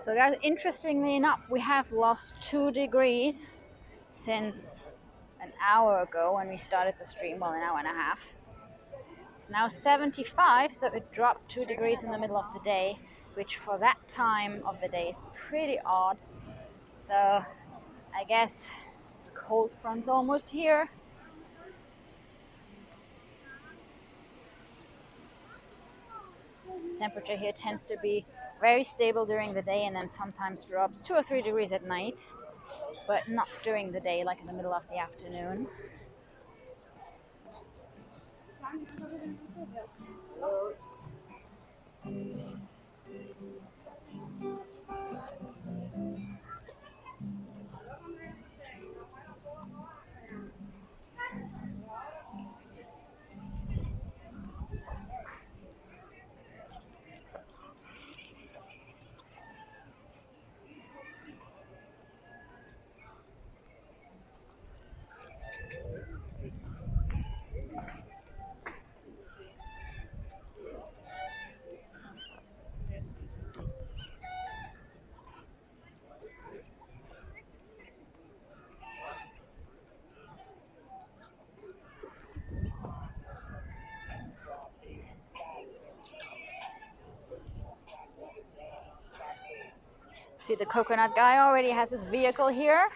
So guys, interestingly enough, we have lost 2 degrees since an hour ago when we started the stream, well, an hour and a half. It's now 75, so it dropped 2 degrees in the middle of the day, which for that time of the day is pretty odd. So I guess the cold front's almost here. Temperature here tends to be very stable during the day and then sometimes drops 2 or 3 degrees at night, but not during the day, like in the middle of the afternoon. See, the coconut guy already has his vehicle here.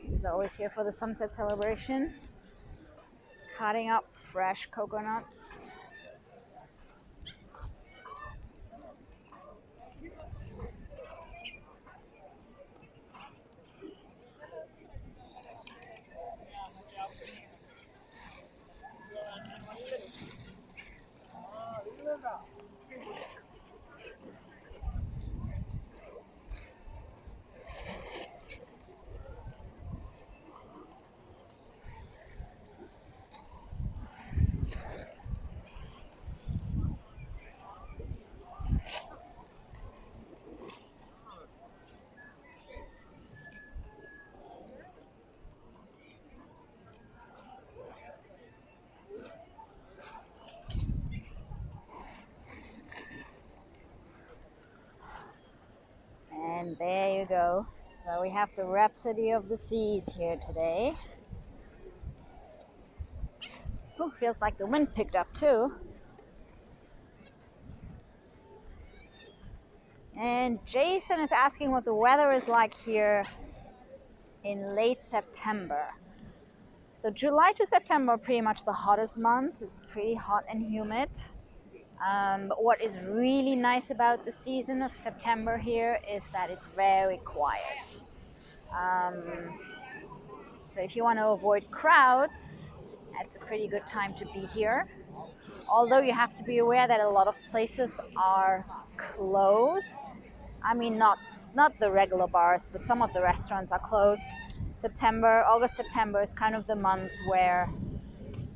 He's always here for the sunset celebration, cutting up fresh coconuts. And there you go. So we have the Rhapsody of the Seas here today. Ooh, feels like the wind picked up too. And Jason is asking what the weather is like here in late September. So July to September are pretty much the hottest month. It's pretty hot and humid. But what is really nice about the season of September here is that it's very quiet. So if you want to avoid crowds, it's a pretty good time to be here. Although you have to be aware that a lot of places are closed. I mean, not the regular bars, but some of the restaurants are closed. August, September is kind of the month where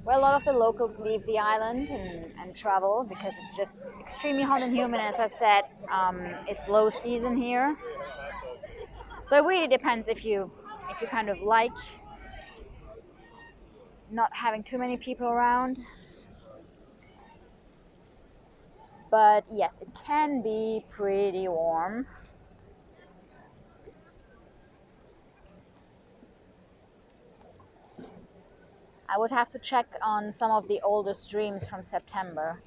a lot of the locals leave the island and travel because it's just extremely hot and humid. As I said, it's low season here. So it really depends if you kind of like not having too many people around. But yes, it can be pretty warm. I would have to check on some of the older streams from September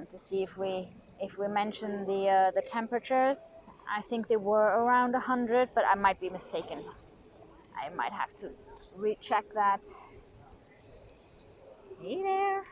to see if we mentioned the temperatures. I think they were around 100, but I might be mistaken. I might have to recheck that. Hey there.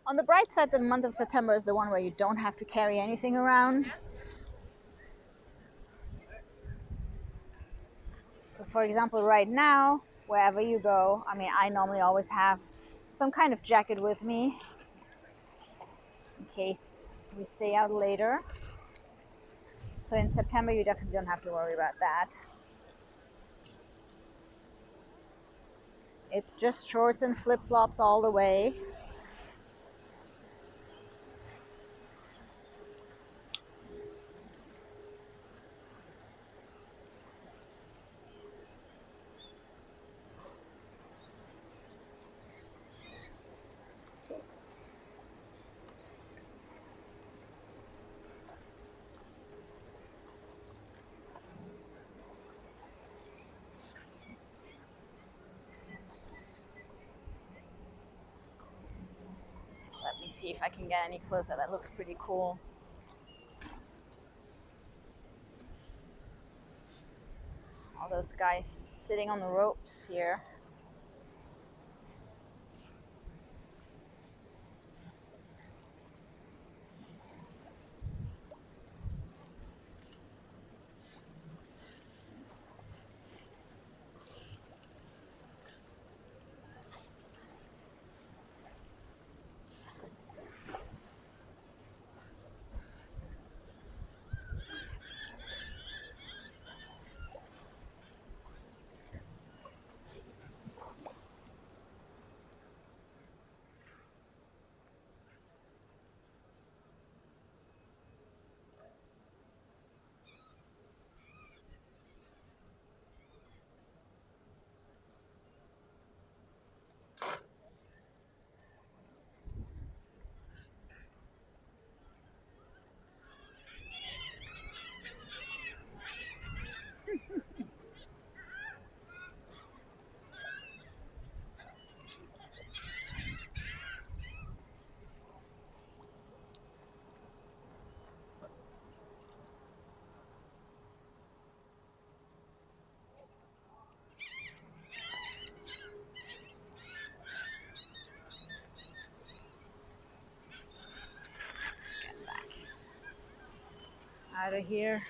On the bright side, the month of September is the one where you don't have to carry anything around. So for example, right now, wherever you go, I mean, I normally always have some kind of jacket with me. case we stay out later. So in September you definitely don't have to worry about that. It's just shorts and flip-flops all the way. Let me see if I can get any closer. That looks pretty cool. All those guys sitting on the ropes here. Out of here.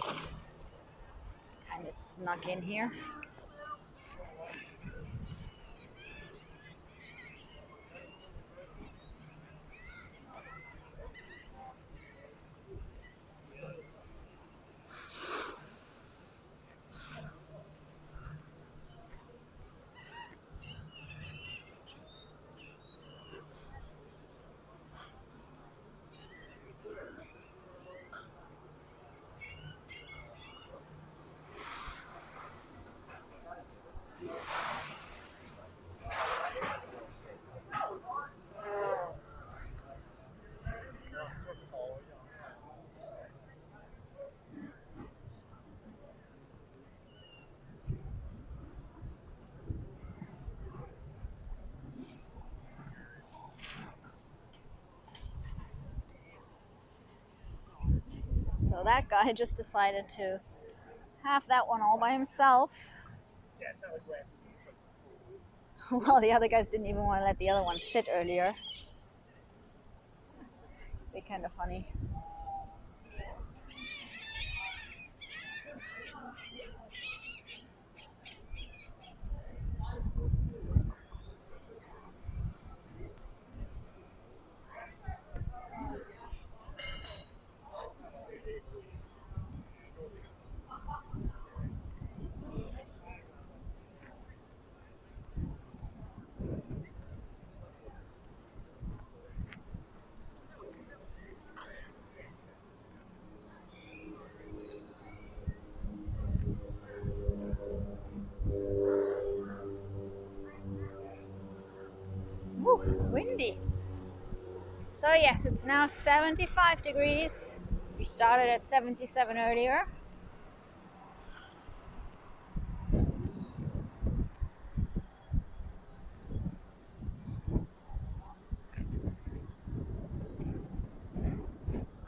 Kind of snuck in here. So that guy just decided to have that one all by himself. Well, the other guys didn't even want to let the other one sit earlier. Be kind of funny. Woo, windy. So yes, it's now 75 degrees. We started at 77 earlier.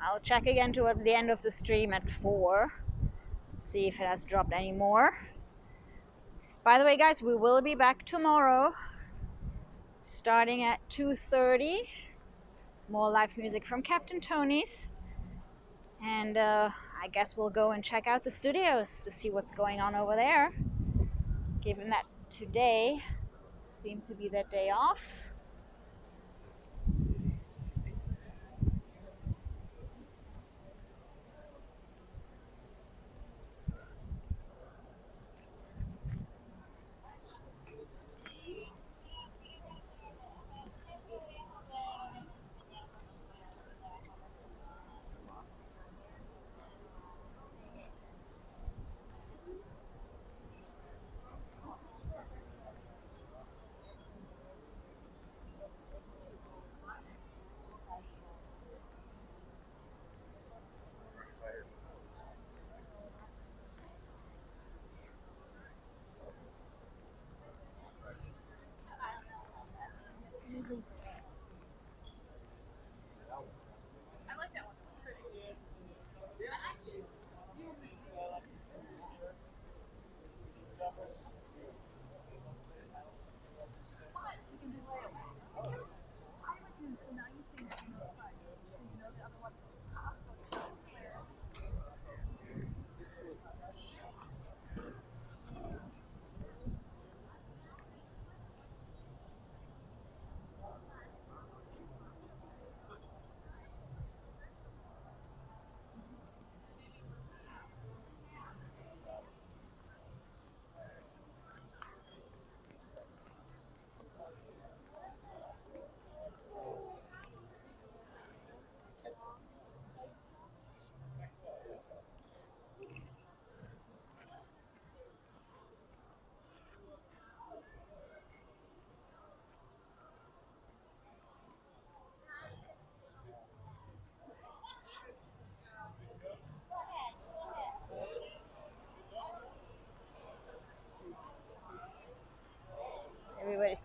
I'll check again towards the end of the stream at 4. See if it has dropped any more. By the way, guys, we will be back tomorrow starting at 2:30. More live music from Captain Tony's. And I guess we'll go and check out the studios to see what's going on over there. Given that today seemed to be their day off.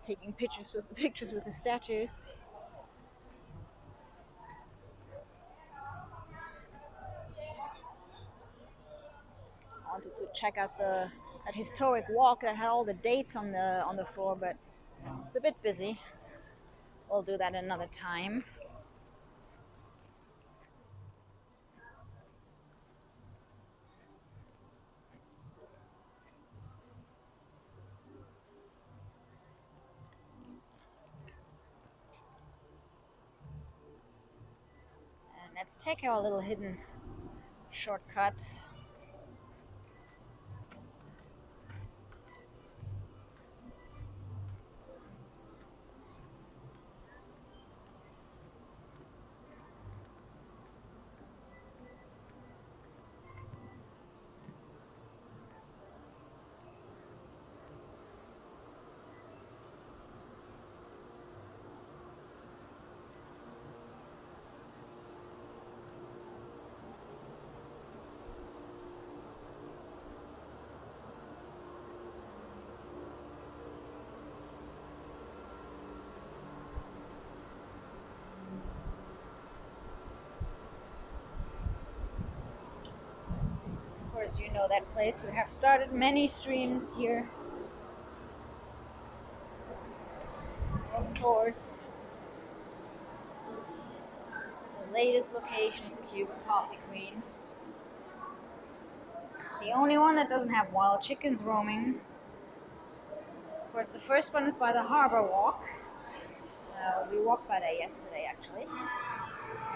taking pictures with the statues. I wanted to check out that historic walk that had all the dates on the floor, but it's a bit busy. We'll do that another time. And let's take our little hidden shortcut. Of course, you know that place. We have started many streams here. Of course, the latest location of Cuban Coffee Queen. The only one that doesn't have wild chickens roaming. Of course, the first one is by the Harbor Walk. We walked by there yesterday, actually.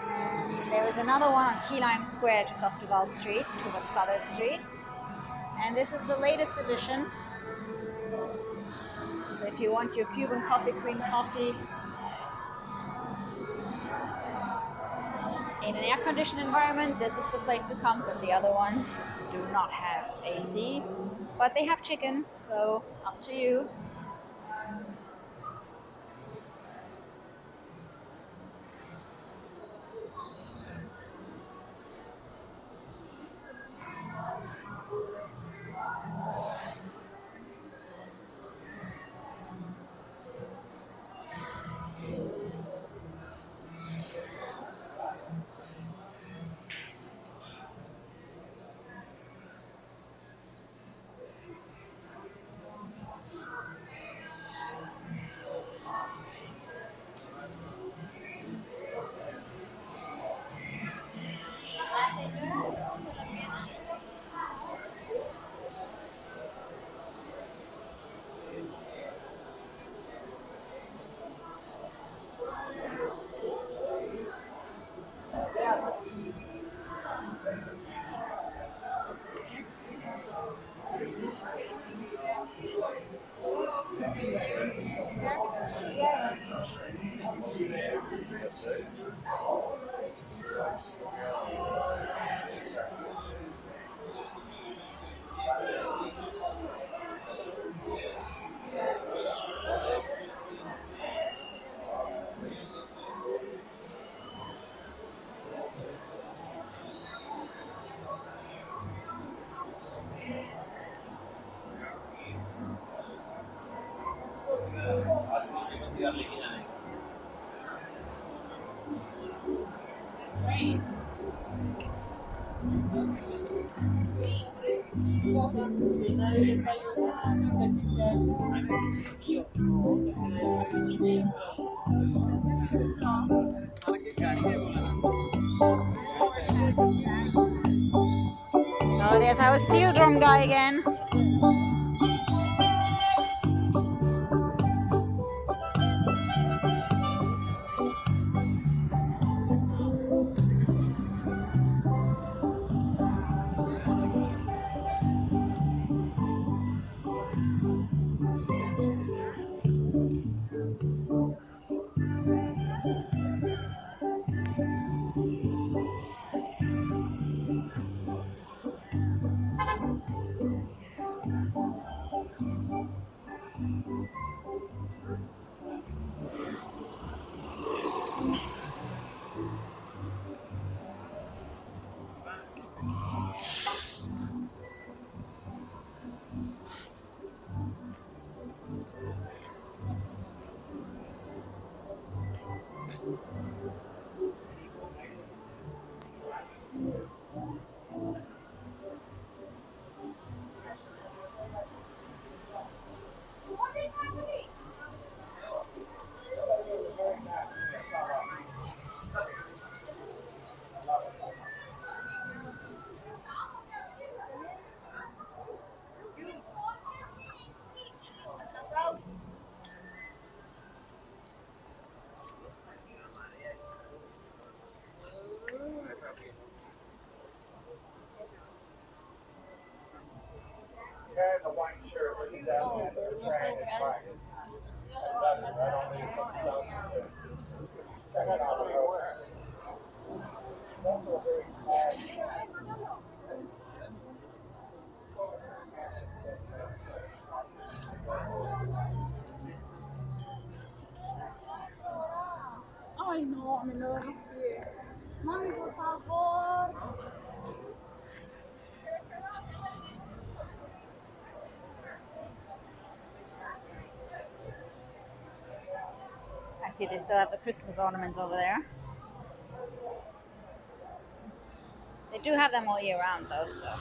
And there is another one on Key-Lime Square, just off Duval Street, towards Southern Street. And this is the latest edition. So if you want your Cuban Coffee Queen coffee in an air-conditioned environment, this is the place to come, because the other ones do not have AC. But they have chickens, so up to you. Oh, there's our steel drum guy again. Ay, no, a mí no lo quiero. Mami, por favor. I see they still have the Christmas ornaments over there. They do have them all year round though, so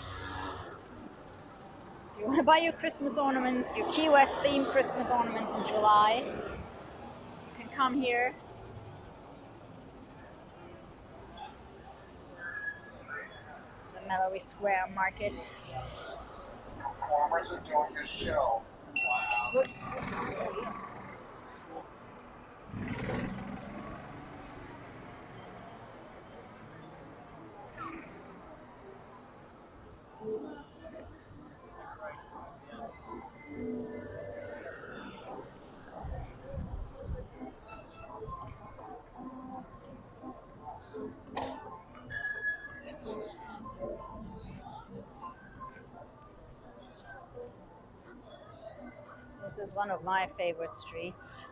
if you want to buy your Christmas ornaments, your Ki-West themed Christmas ornaments in July, you can come here. The Mallory Square market. Performers enjoying your show. Wow. This is one of my favorite streets.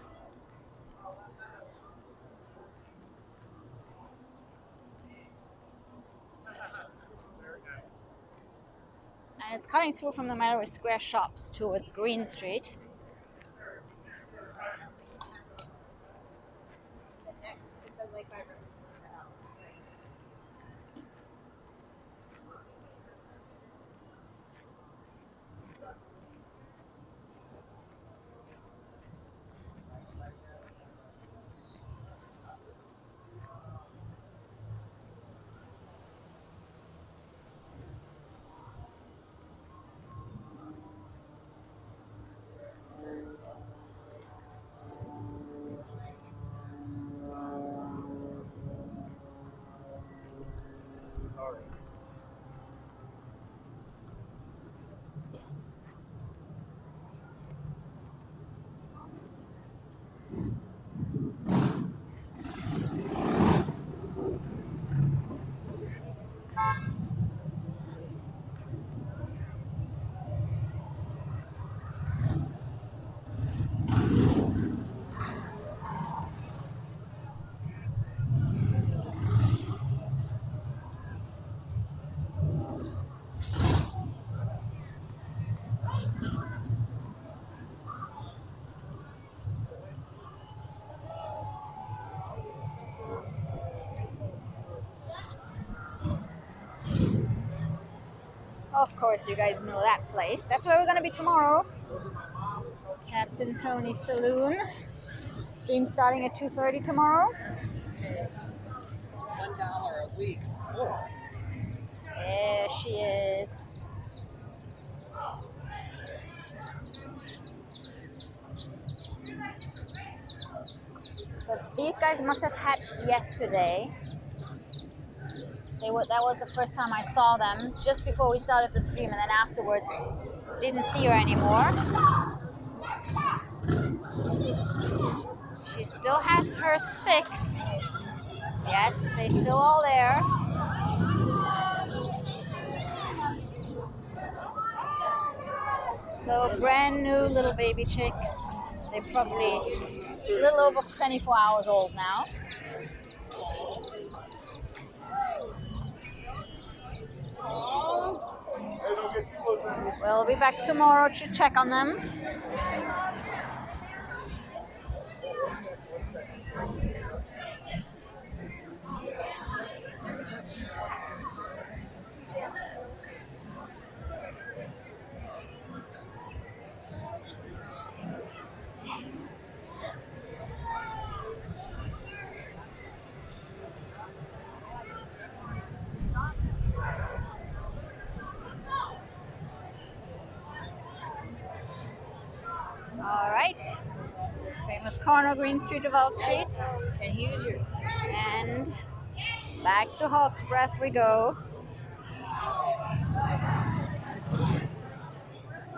And it's cutting through from the Mallory Square shops towards Green Street. Of course, you guys know that place. That's where we're going to be tomorrow. Captain Tony's Saloon. Stream starting at 2:30 tomorrow. $1 a week. Oh. There she is. So these guys must have hatched yesterday. That was the first time I saw them, just before we started the stream, and then afterwards didn't see her anymore. She still has her 6. Yes, they're still all there. So brand new little baby chicks. They're probably a little over 24 hours old now. We'll be back tomorrow to check on them. All right, famous corner, Green Street, Duval Street, and back to Hawk's Breath we go.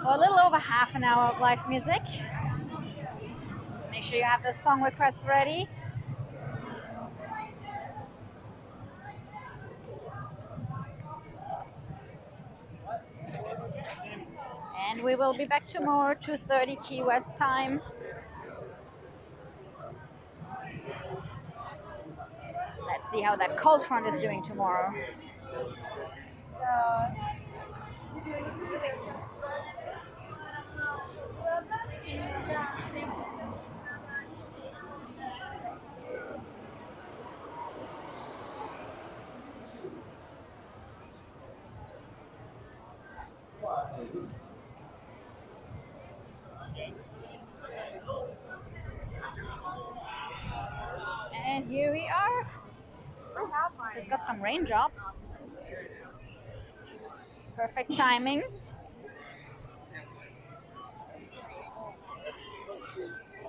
For a little over half an hour of live music. Make sure you have the song requests ready. And we will be back tomorrow, 2:30 Key-West time. Let's see how that cold front is doing tomorrow. And here we are. Just got some raindrops. Perfect timing.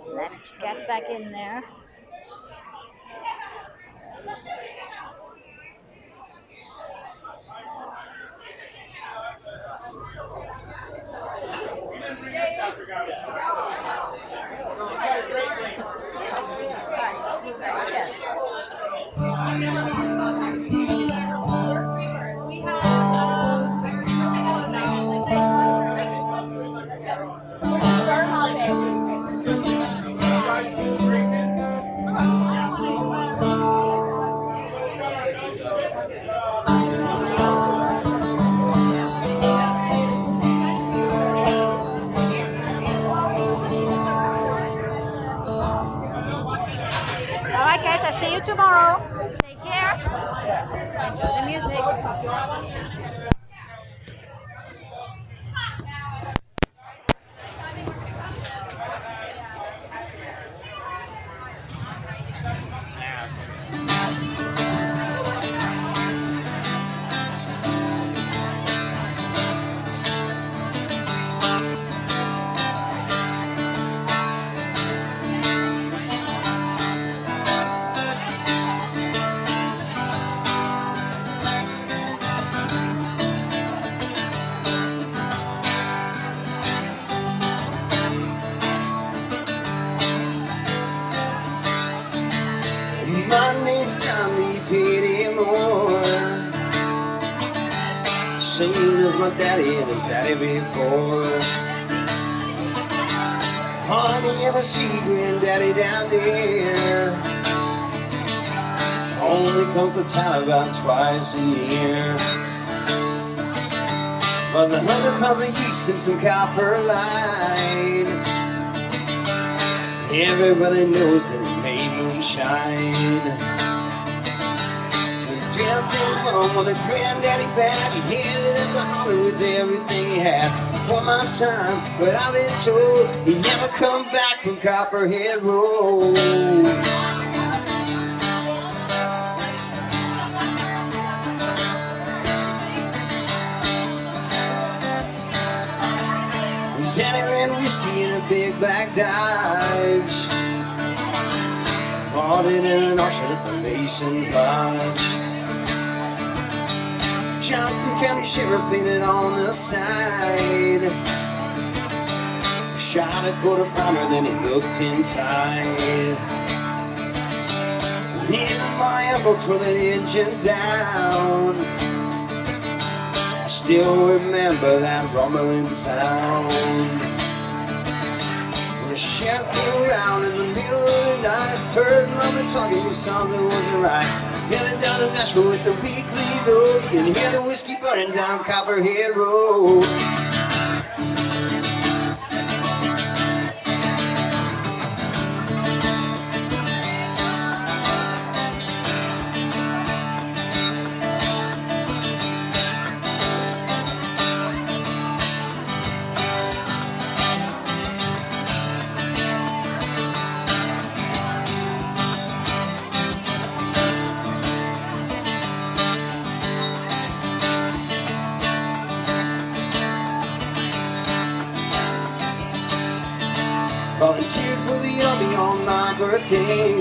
Let's get back in there. Alright guys, I'll see you tomorrow. Take care. Enjoy the music. My name's Johnny Petty Moore, same as my daddy and his daddy before. Hardly ever see granddaddy down there, only comes to town about twice a year. Buys 100 pounds of yeast and some copper line. Everybody knows that it made moonshine. Down to home with a granddaddy bag, he headed up to Hollywood with everything he had. For my time, but I've been told he never come back from Copperhead Road. Daddy ran whiskey in a big black Dodge, bought it in an auction at the Mason's Lodge. Johnson County Sheriff painted on the side, shot a quarter pounder, then he looked inside. In my elbow tore that engine down, I still remember that rumbling sound. When the sheriff came around in the middle of the night, heard mama talking to something wasn't right. Headed down to Nashville with the weekly though, you can hear the whiskey burning down Copperhead Road. Volunteered for the Army on my birthday.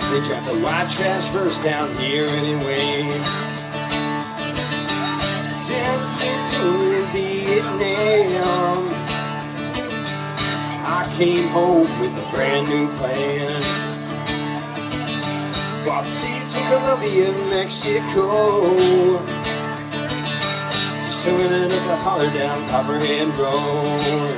They dropped the white trash first down here anyway. Downstairs to be Vietnam. I came home with a brand new plan. Bought seats in Colombia, Mexico. So we ended up to holler down Copperhead Road.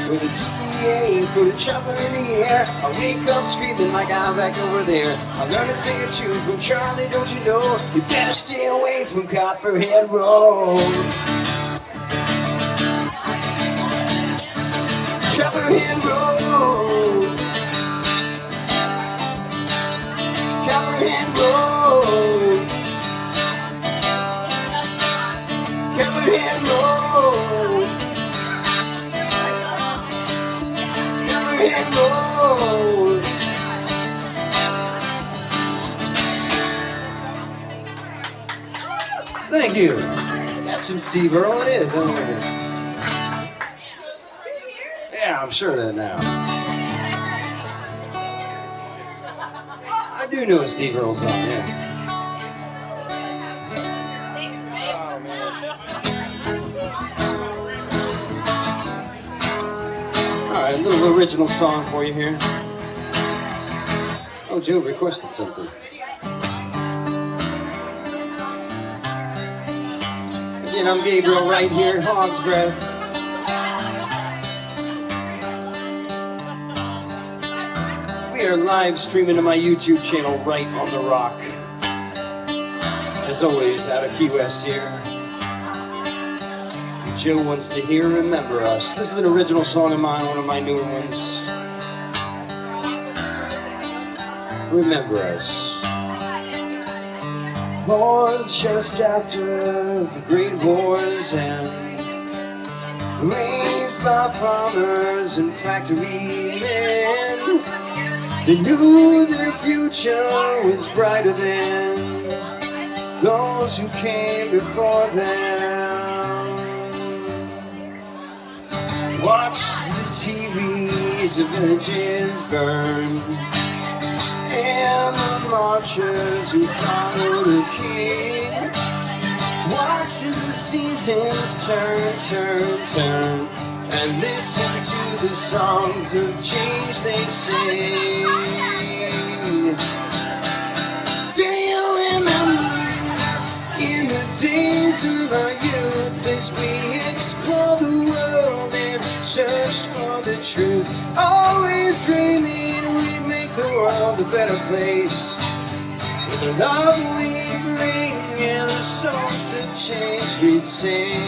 With a DEA, put a chopper in the air. I wake up screaming like I'm back over there. I learned a thing or two from Charlie, don't you know? You better stay away from Copperhead Road. Copperhead Road. Copperhead Road. Copperhead Road. Copperhead Road. Thank you. That's some Steve Earle. It is. I don't know what it is. Yeah, I'm sure of that now. I do know a Steve Earle song, yeah. Oh, man. Alright, a little original song for you here. Oh, Joe requested something. Again, I'm Gabriel Wright here at Hog's Breath. We are live streaming to my YouTube channel, Right on the Rock. As always, out of Ki-Uwest here. Joe wants to hear Remember Us. This is an original song of mine, one of my newer ones. Remember Us. Born just after the Great War's end, raised by farmers and factory men. They knew their future was brighter than those who came before them. Watched the TVs of villages burn, and the marchers who followed the king. Watch as the seasons turn, and listen to the songs of change they sing. Do you remember us in the days of our youth as we explore the world and search for the truth? Always dreaming we'd make the world a better place. With the love we bring and the songs of change we'd sing.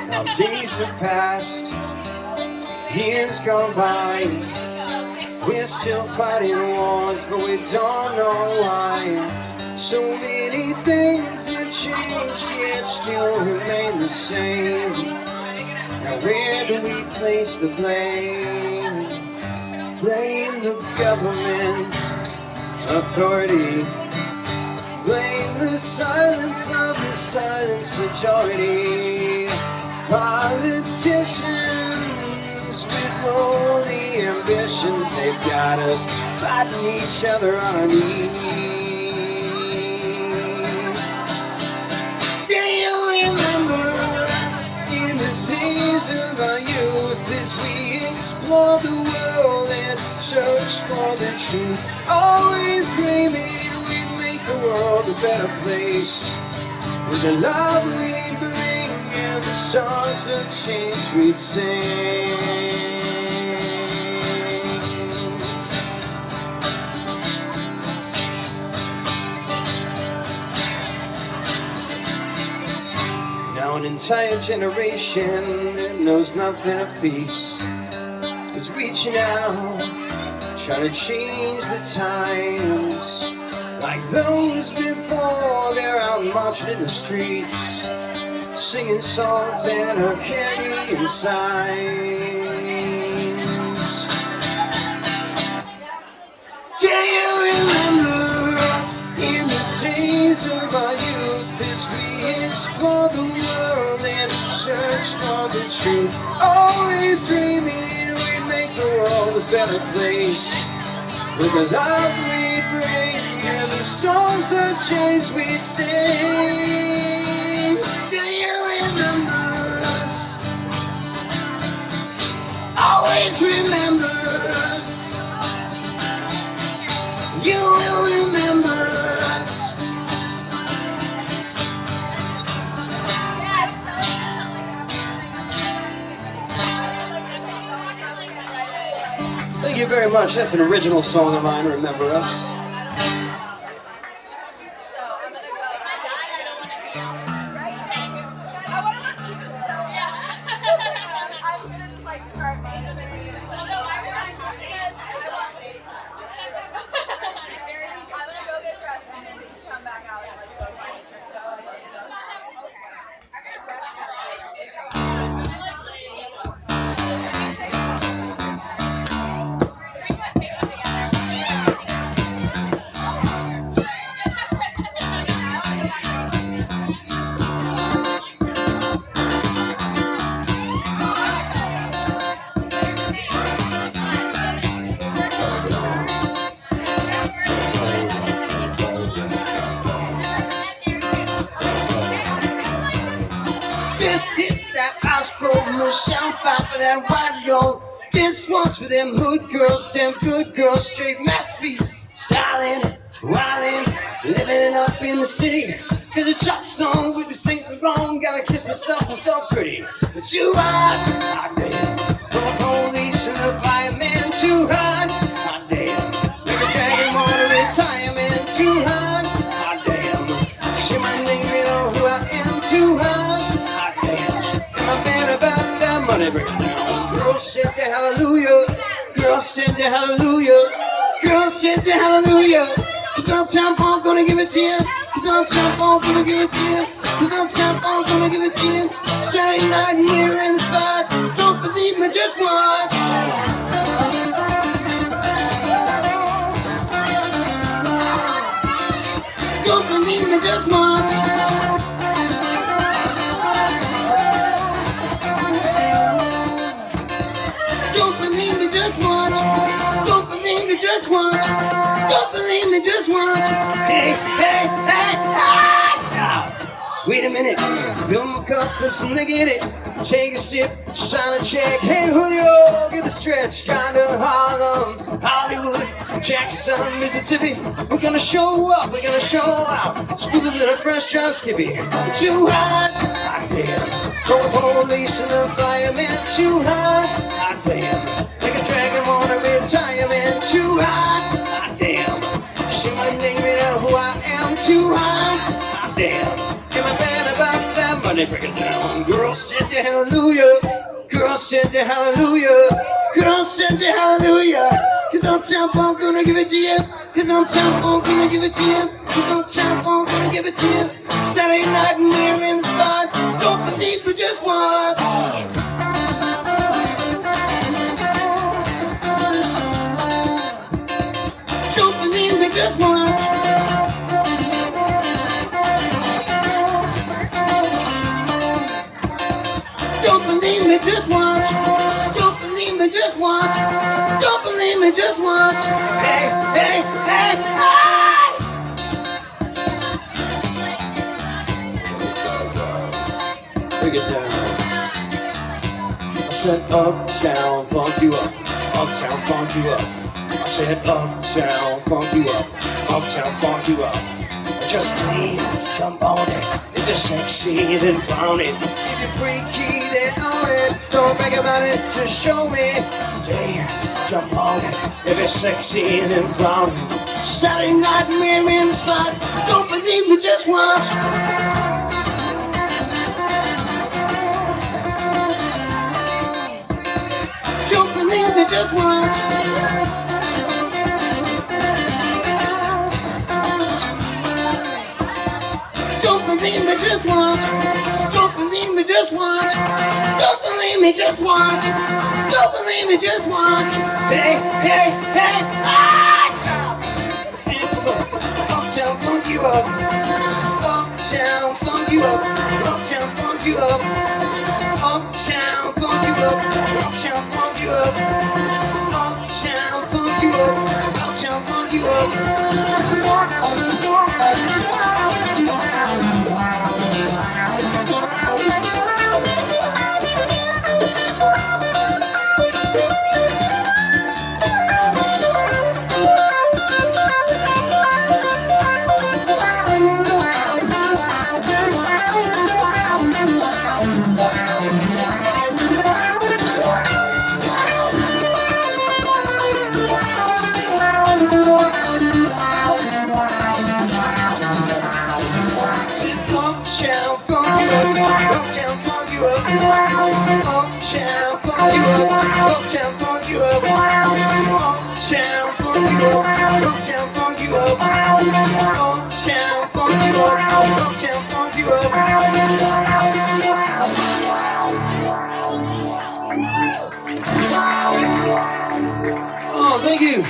Now days have passed, years gone by. We're still fighting wars, but we don't know why. So many things have changed, yet still remain the same. Now where do we place the blame? Blame the government, authority. Blame the silence of the silenced majority. Politicians with holy ambitions, they've got us fighting each other on our knees. Do you remember us in the days of our youth as we explore the world and search for the truth? Always dreaming we'd make the world a better place. With the love we'd bring and the songs of change we'd sing. Now an entire generation that knows nothing of peace is reaching out, trying to change the times. Like those before, they're out marching in the streets, singing songs and are carrying signs. Do you remember us in the days of our youth as we explore the world and search for the truth. Always dreaming we'd make the world a better place. With the love we'd bring and the songs of change we'd sing. Do you remember us? Always remember us. You will remember us. Thank you very much. That's an original song of mine, Remember Us. Shout out for that white gold. This one's for them hood girls, them good girls, straight masterpiece, styling, wildin', living it up in the city. Here's a Trike song with the Saint Laurent. Gotta kiss myself, I'm so pretty. But too hot, hot damn. For the police and the fireman, too hot, hot damn. Make a dragon wanna retire, man, too hot, hot damn. Say my name, you know who I am, too hot, hot damn. And my band about money break down. Girl said the hallelujah. Girl said the hallelujah. Girl said the hallelujah. Cause Uptown Funk gonna give it to you. Cause Uptown Funk gonna give it to you. Cause Uptown Funk gonna give it to you. Saturday night and here in the spot. Don't believe me, just watch. Don't believe me, just watch. Just watch. Don't believe me, just watch. Don't believe me, just watch. Hey, hey, hey, ah, stop. Wait a minute. Fill my cup, put some nigga in it. Take a sip, sign a check. Hey, Julio, get the stretch. Kinda Harlem, Hollywood, Jackson, Mississippi. We're gonna show up, we're gonna show out. Smoother than a fresh John Skippy. Too hot, hot damn. Call the police and the fireman. Too hot, hot damn. Dragon wanna retire, man, too hot, hot damn. Say my name, you know who I am, too hot, hot damn. Get my band about that money, break it down. Girl said the hallelujah. Girl said the hallelujah. Girl said the hallelujah. Cause Uptown Funk gonna give it to you. Cause Uptown Funk gonna give it to you. Cause Uptown Funk gonna give it to you. Saturday night and we're in the spot. Don't believe me, just watch. Just watch. Don't believe me, just watch. Don't believe me, just watch. Don't believe me, just watch. Hey, hey, hey, hey! Bring it down. I said Uptown Funk you up. Uptown Funk you up. I said Uptown Funk you up. Uptown Funk you up. Just dance, jump on it. If you're sexy, then flaunt it. If you're freaky, then own it. Don't brag about it, just show me. Dance, jump on it. If you're sexy, then flaunt it. Saturday night, we're in the spot. Don't believe me, just watch. Don't believe me, just watch. Don't believe me, just watch. Don't believe me, just watch. Don't believe me, just watch. Don't believe me, just watch. Hey, hey, hey, ah! Uptown Funk you up. Uptown Funk you up. Uptown Funk you up. Uptown funk you up. Uptown funk you up. Uptown funk you up. Uptown funk you up. Uptown funk you up. Uptown funk you up. Uptown funk you up. Oh, thank you.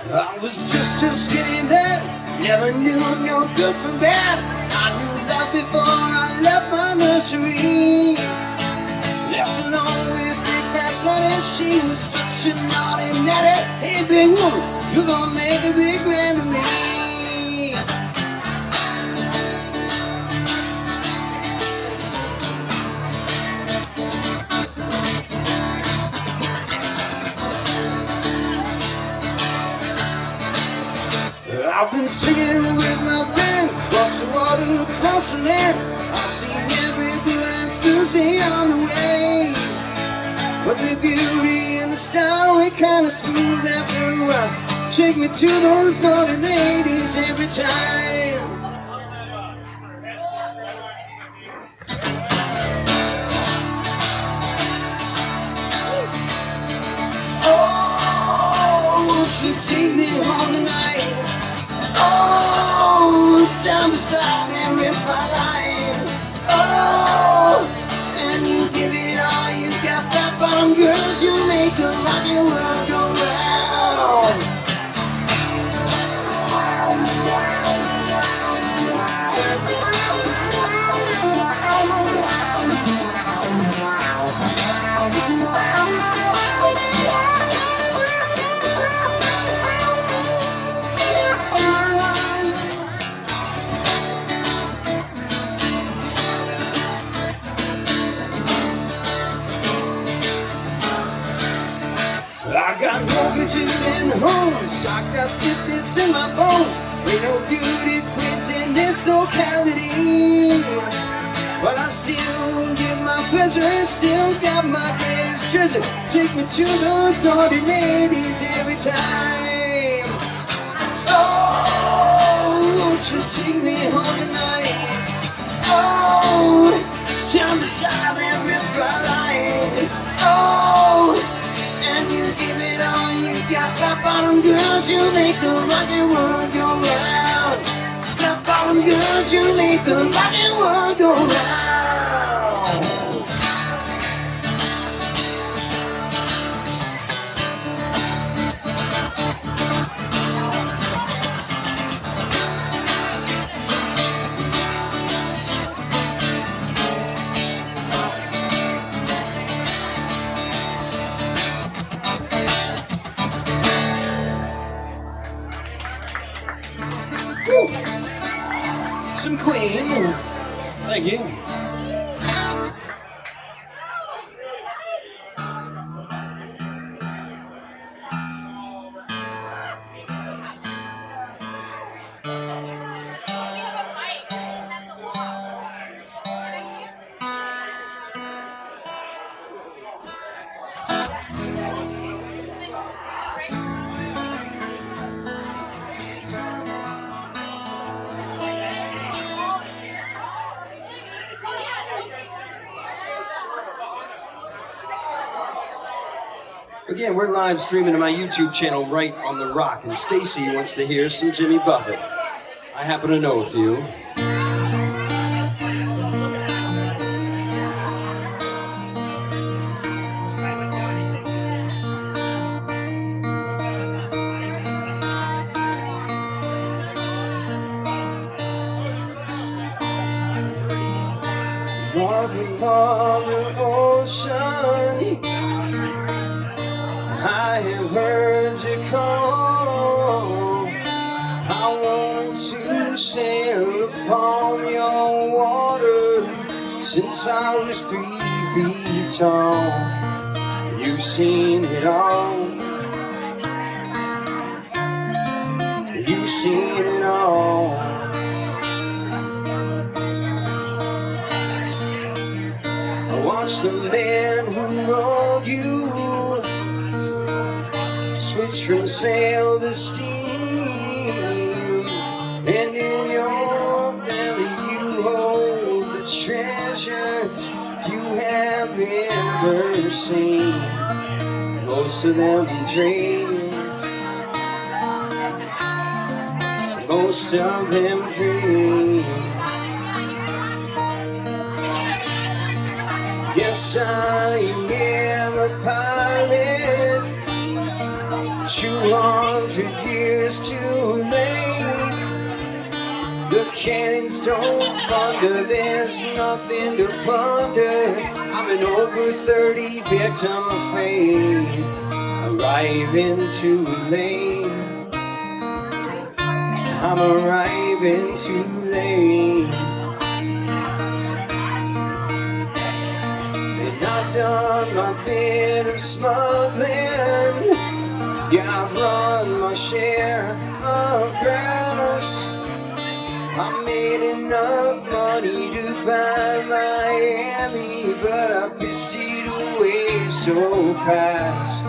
I was just a skinny lad, never knew no good from bad. I knew love before I left my nursery. Left alone with Big Fat Sonny, she was such a naughty natty. Hey big woman, you're gonna make a big man of me. I've been singing with my band, across the water, across the land. I seen every black beauty on the way. But the beauty and the style we kinda smooth after a while. Take me to those naughty ladies every time. Oh, she take me home tonight. Oh, down beside that river line. Oh, and you give it all you got. That bottom girls, you make the rockin' world go round. I got mortgages and homes, I got stiffness in my bones. Ain't no beauty queens in this locality, but I still get my pleasure and still got my greatest treasure. Take me to those naughty ladies every time. Oh, won't you take me home tonight? Oh, down beside that river line. Oh, and you give it all you got. Top bottom girls, you make the rockin' world go round. Top bottom girls, you make the rockin' world go round. Some Queen. Thank you. Again, we're live streaming to my YouTube channel, Right on the Rock, and Stacy wants to hear some Jimmy Buffett. I happen to know a few. Mother Ocean, I have heard you call. I wanted to sail upon your water since I was 3 feet tall. You've seen it all. You've seen it all. Watch the man who rode you switch from sail to steam, and in your belly you hold the treasures you have ever seen. Most of them dream, most of them dream. Yes, I am a pirate, 200 years too late. The cannons don't thunder, there's nothing to plunder. I'm an over 30 victim of fate, arriving too late. I'm arriving too late. I've done my bit of smuggling. Yeah, I've run my share of grass. I made enough money to buy Miami, but I pissed it away so fast.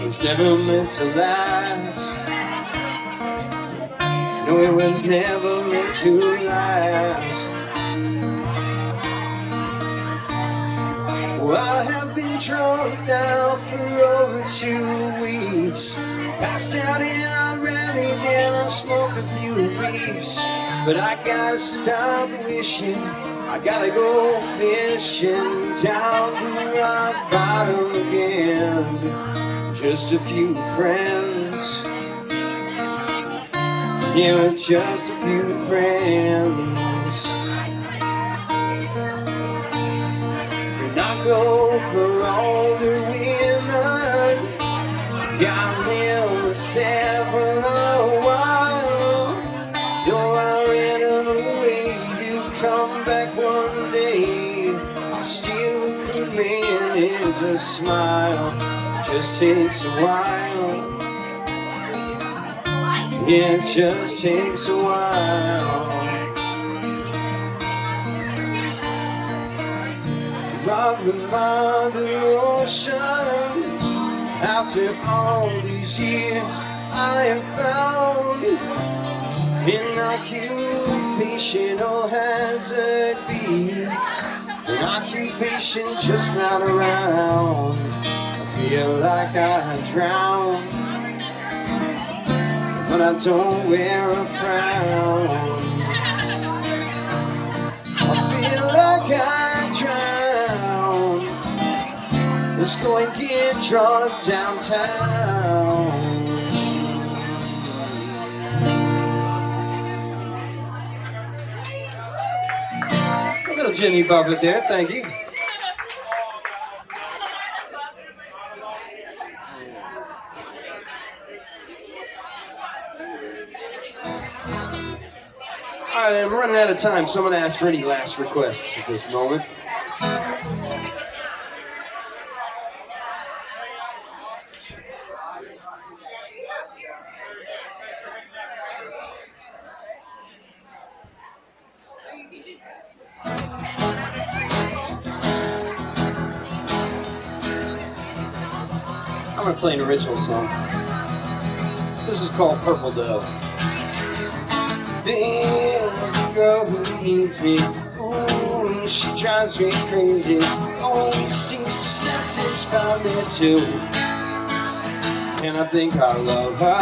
It was never meant to last. No, it was never meant to last. Well, I have been drunk now for over 2 weeks. Passed out in a rally, then I smoked a few reefs. But I gotta stop wishing, I gotta go fishing down to rock bottom again. Just a few friends, yeah, just a few friends. Go for older women. Yeah, I've been several a while. Though I ran away to come back one day, I still could manage a smile. Just takes a while. Yeah, it just takes a while. Mother Ocean, after all these years I have found an occupation, oh hazard beats, an occupation just not around. I feel like I drown, but I don't wear a frown. I feel like I drown. Let's go and get drunk downtown. A little Jimmy Buffett there, thank you. All right, I'm running out of time. Someone asked for any last requests at this moment. I'm gonna play an original song. This is called Purple Dove. There's a girl who needs me. Ooh, she drives me crazy. Always seems to satisfy me too. And I think I love her.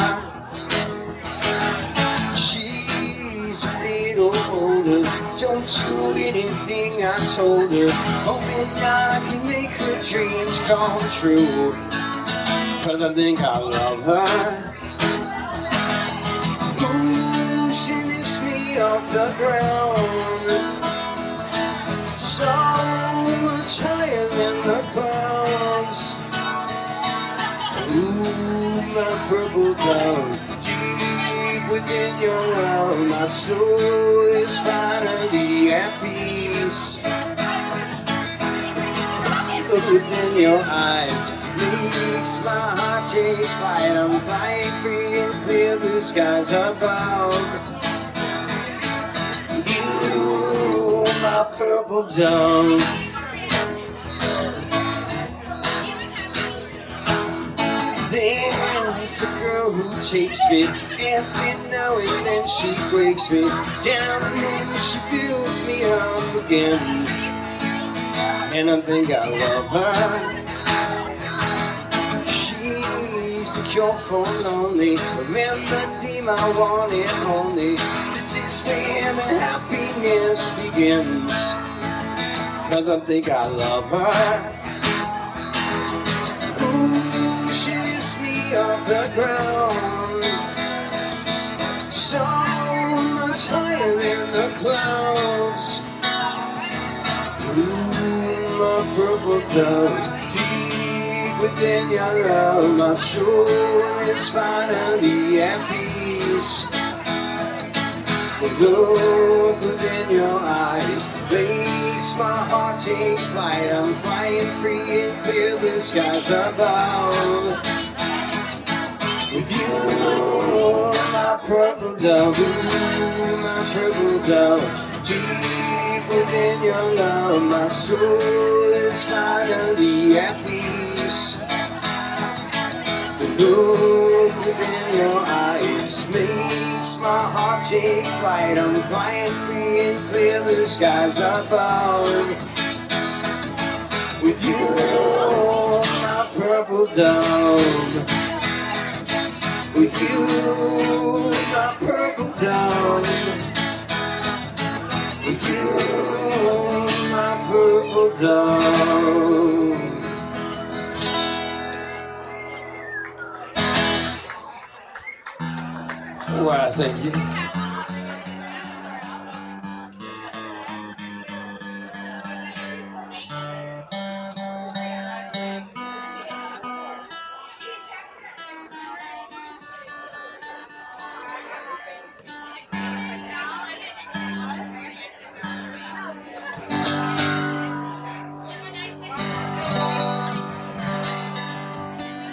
She's a little older. Don't do anything I told her. Hoping I can make her dreams come true. 'Cause I think I love her. Ooh, she lifts me off the ground. So much higher than the clouds. Ooh, my purple dove, deep within your realm, my soul is finally at peace. Look within your eyes, makes my heart take flight. I'm flying free and clear blue skies above. You, my purple dove. There's a girl who takes me, every now and then she breaks me down, and then she builds me up again. And I think I love her. She's the cure for lonely, the remedy I want it only. This is where the happiness begins, 'cause I think I love her. Ooh, she lifts me off the ground, so much higher than the clouds. Ooh, my purple dove, deep within your love, my soul is finally at peace. The look within your eyes makes my heart take flight. I'm flying free in clear blue skies above. With you, my purple dove, ooh, my purple dove, deep within your love, my soul is finally at peace. The look within your eyes makes my heart take flight. I'm flying free in clear blue skies above. With you, my purple dove. With you, my purple dove. With you, my purple dove. Why, thank you.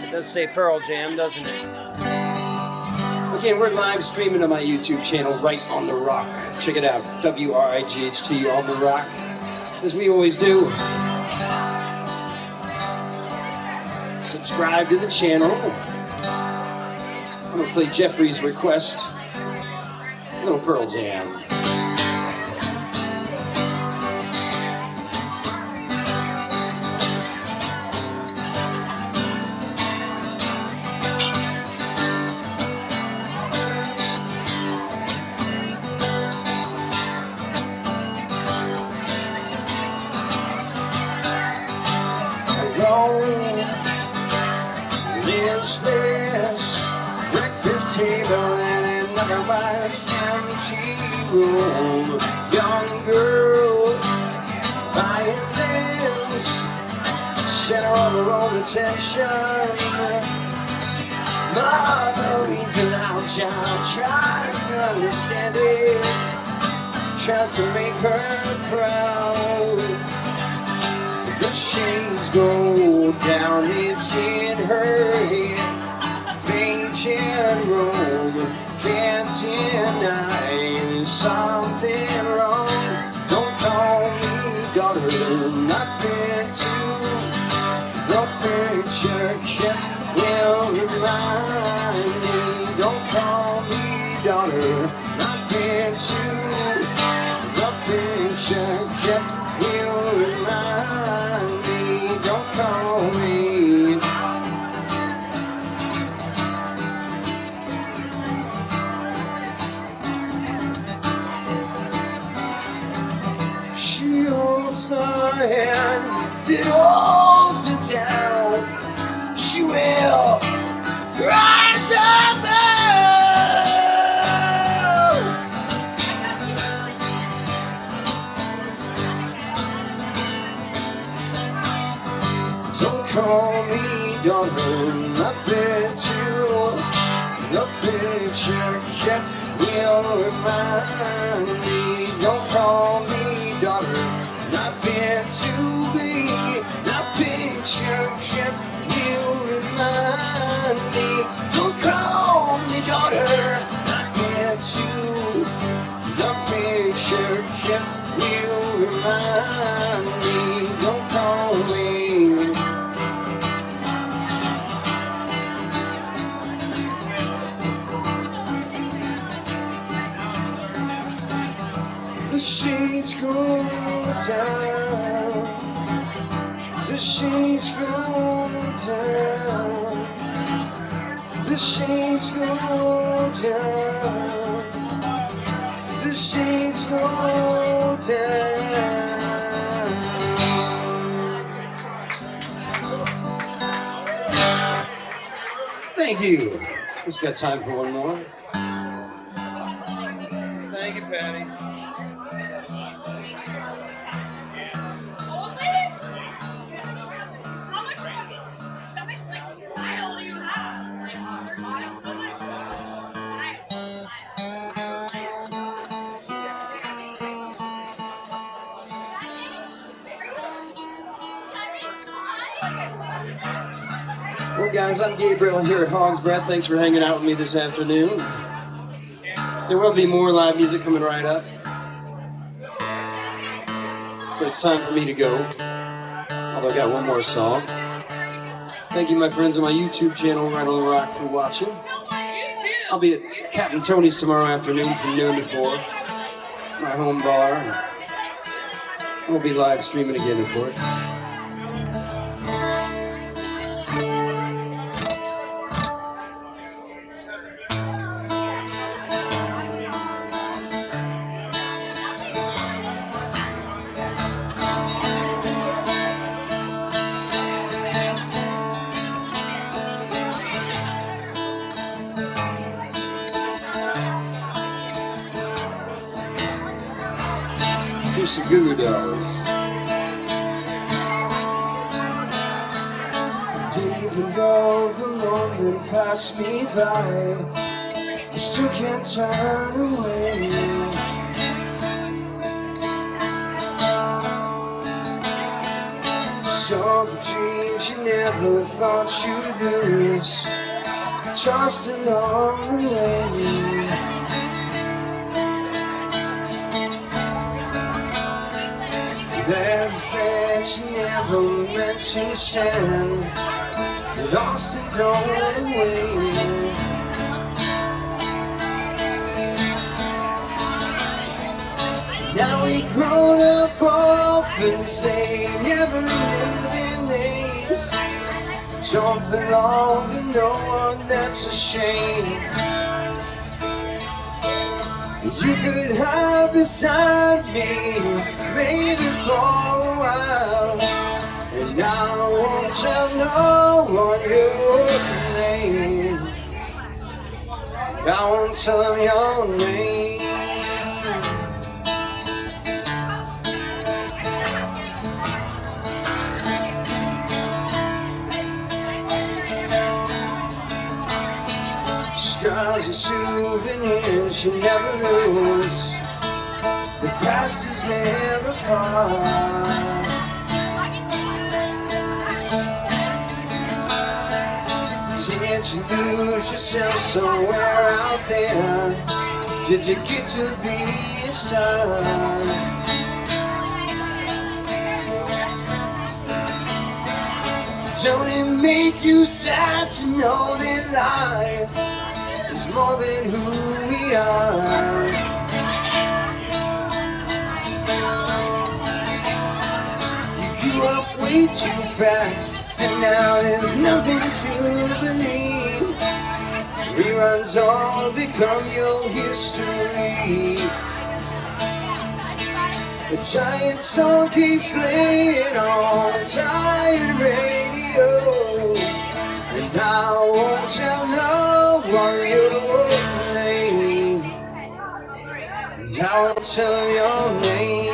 It does say Pearl Jam, doesn't it? Again, we're live streaming on my YouTube channel, Right on the Rock. Check it out, WRIGHT on the Rock, as we always do. Subscribe to the channel. I'm gonna play Jeffrey's request, a little Pearl Jam. Is this breakfast table and another vast empty room? Young girl, violence, center of her own attention. Mother reads an out child, tries to understand it, tries to make her proud. The shades go down, it's in her head, faint and roam, can't deny there's something wrong. Don't call me daughter, nothing to the picture kept will remind me. Don't call me daughter, nothing to the picture kept will remind me. Don't call me. She holds her hand, it holds her down. She will rise above. Don't call me daughter, my picture. The picture kept will remind me. Don't call me daughter, not fit to be. The picture kept will remind me. Don't call me daughter, not fit to. The picture kept will remind me. Don't call me. The shades go down. The shades go down. The shades go down. The shades go down. Thank you. Just got time for one more. Thank you, Patty. Well, guys, I'm Gabriel here at Hog's Breath. Thanks for hanging out with me this afternoon. There will be more live music coming right up. But it's time for me to go. Although I got one more song. Thank you, my friends on my YouTube channel, Right on the Rock, for watching. I'll be at Captain Tony's tomorrow afternoon from noon to 4. My home bar. We'll be live streaming again, of course. Some Goo Goo Dolls. Even though the moment passed me by, I still can't turn away. So the dreams you never thought you'd lose, just along the way. That's that you never meant to send, lost and thrown away. Now we grown up off and say never knew their names. Don't belong to no one, that's a shame. You could hide beside me, maybe for a while, and I won't tell no one your name. I won't tell them your name. Scars are souvenirs you never lose. The past is never far. Did you lose yourself somewhere out there? Did you get to be a star? Don't it make you sad to know that life is more than who we are? You grew up way too fast, and now there's nothing to believe. Reruns all become your history. The giant song keeps playing on the tired radio, and I won't tell no one your name, and I won't tell them your name.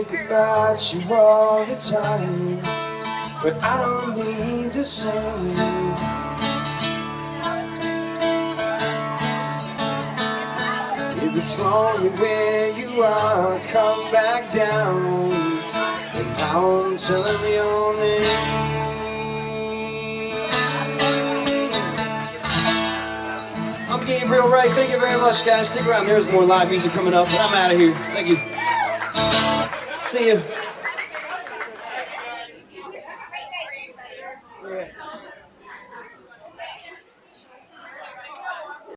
think about you all the time, but I don't need the same. If it's lonely where you are, come back down, and I'm telling your name. I'm Gabriel Wright. Thank you very much, guys. Stick around. There's more live music coming up, but I'm out of here. Thank you. See you.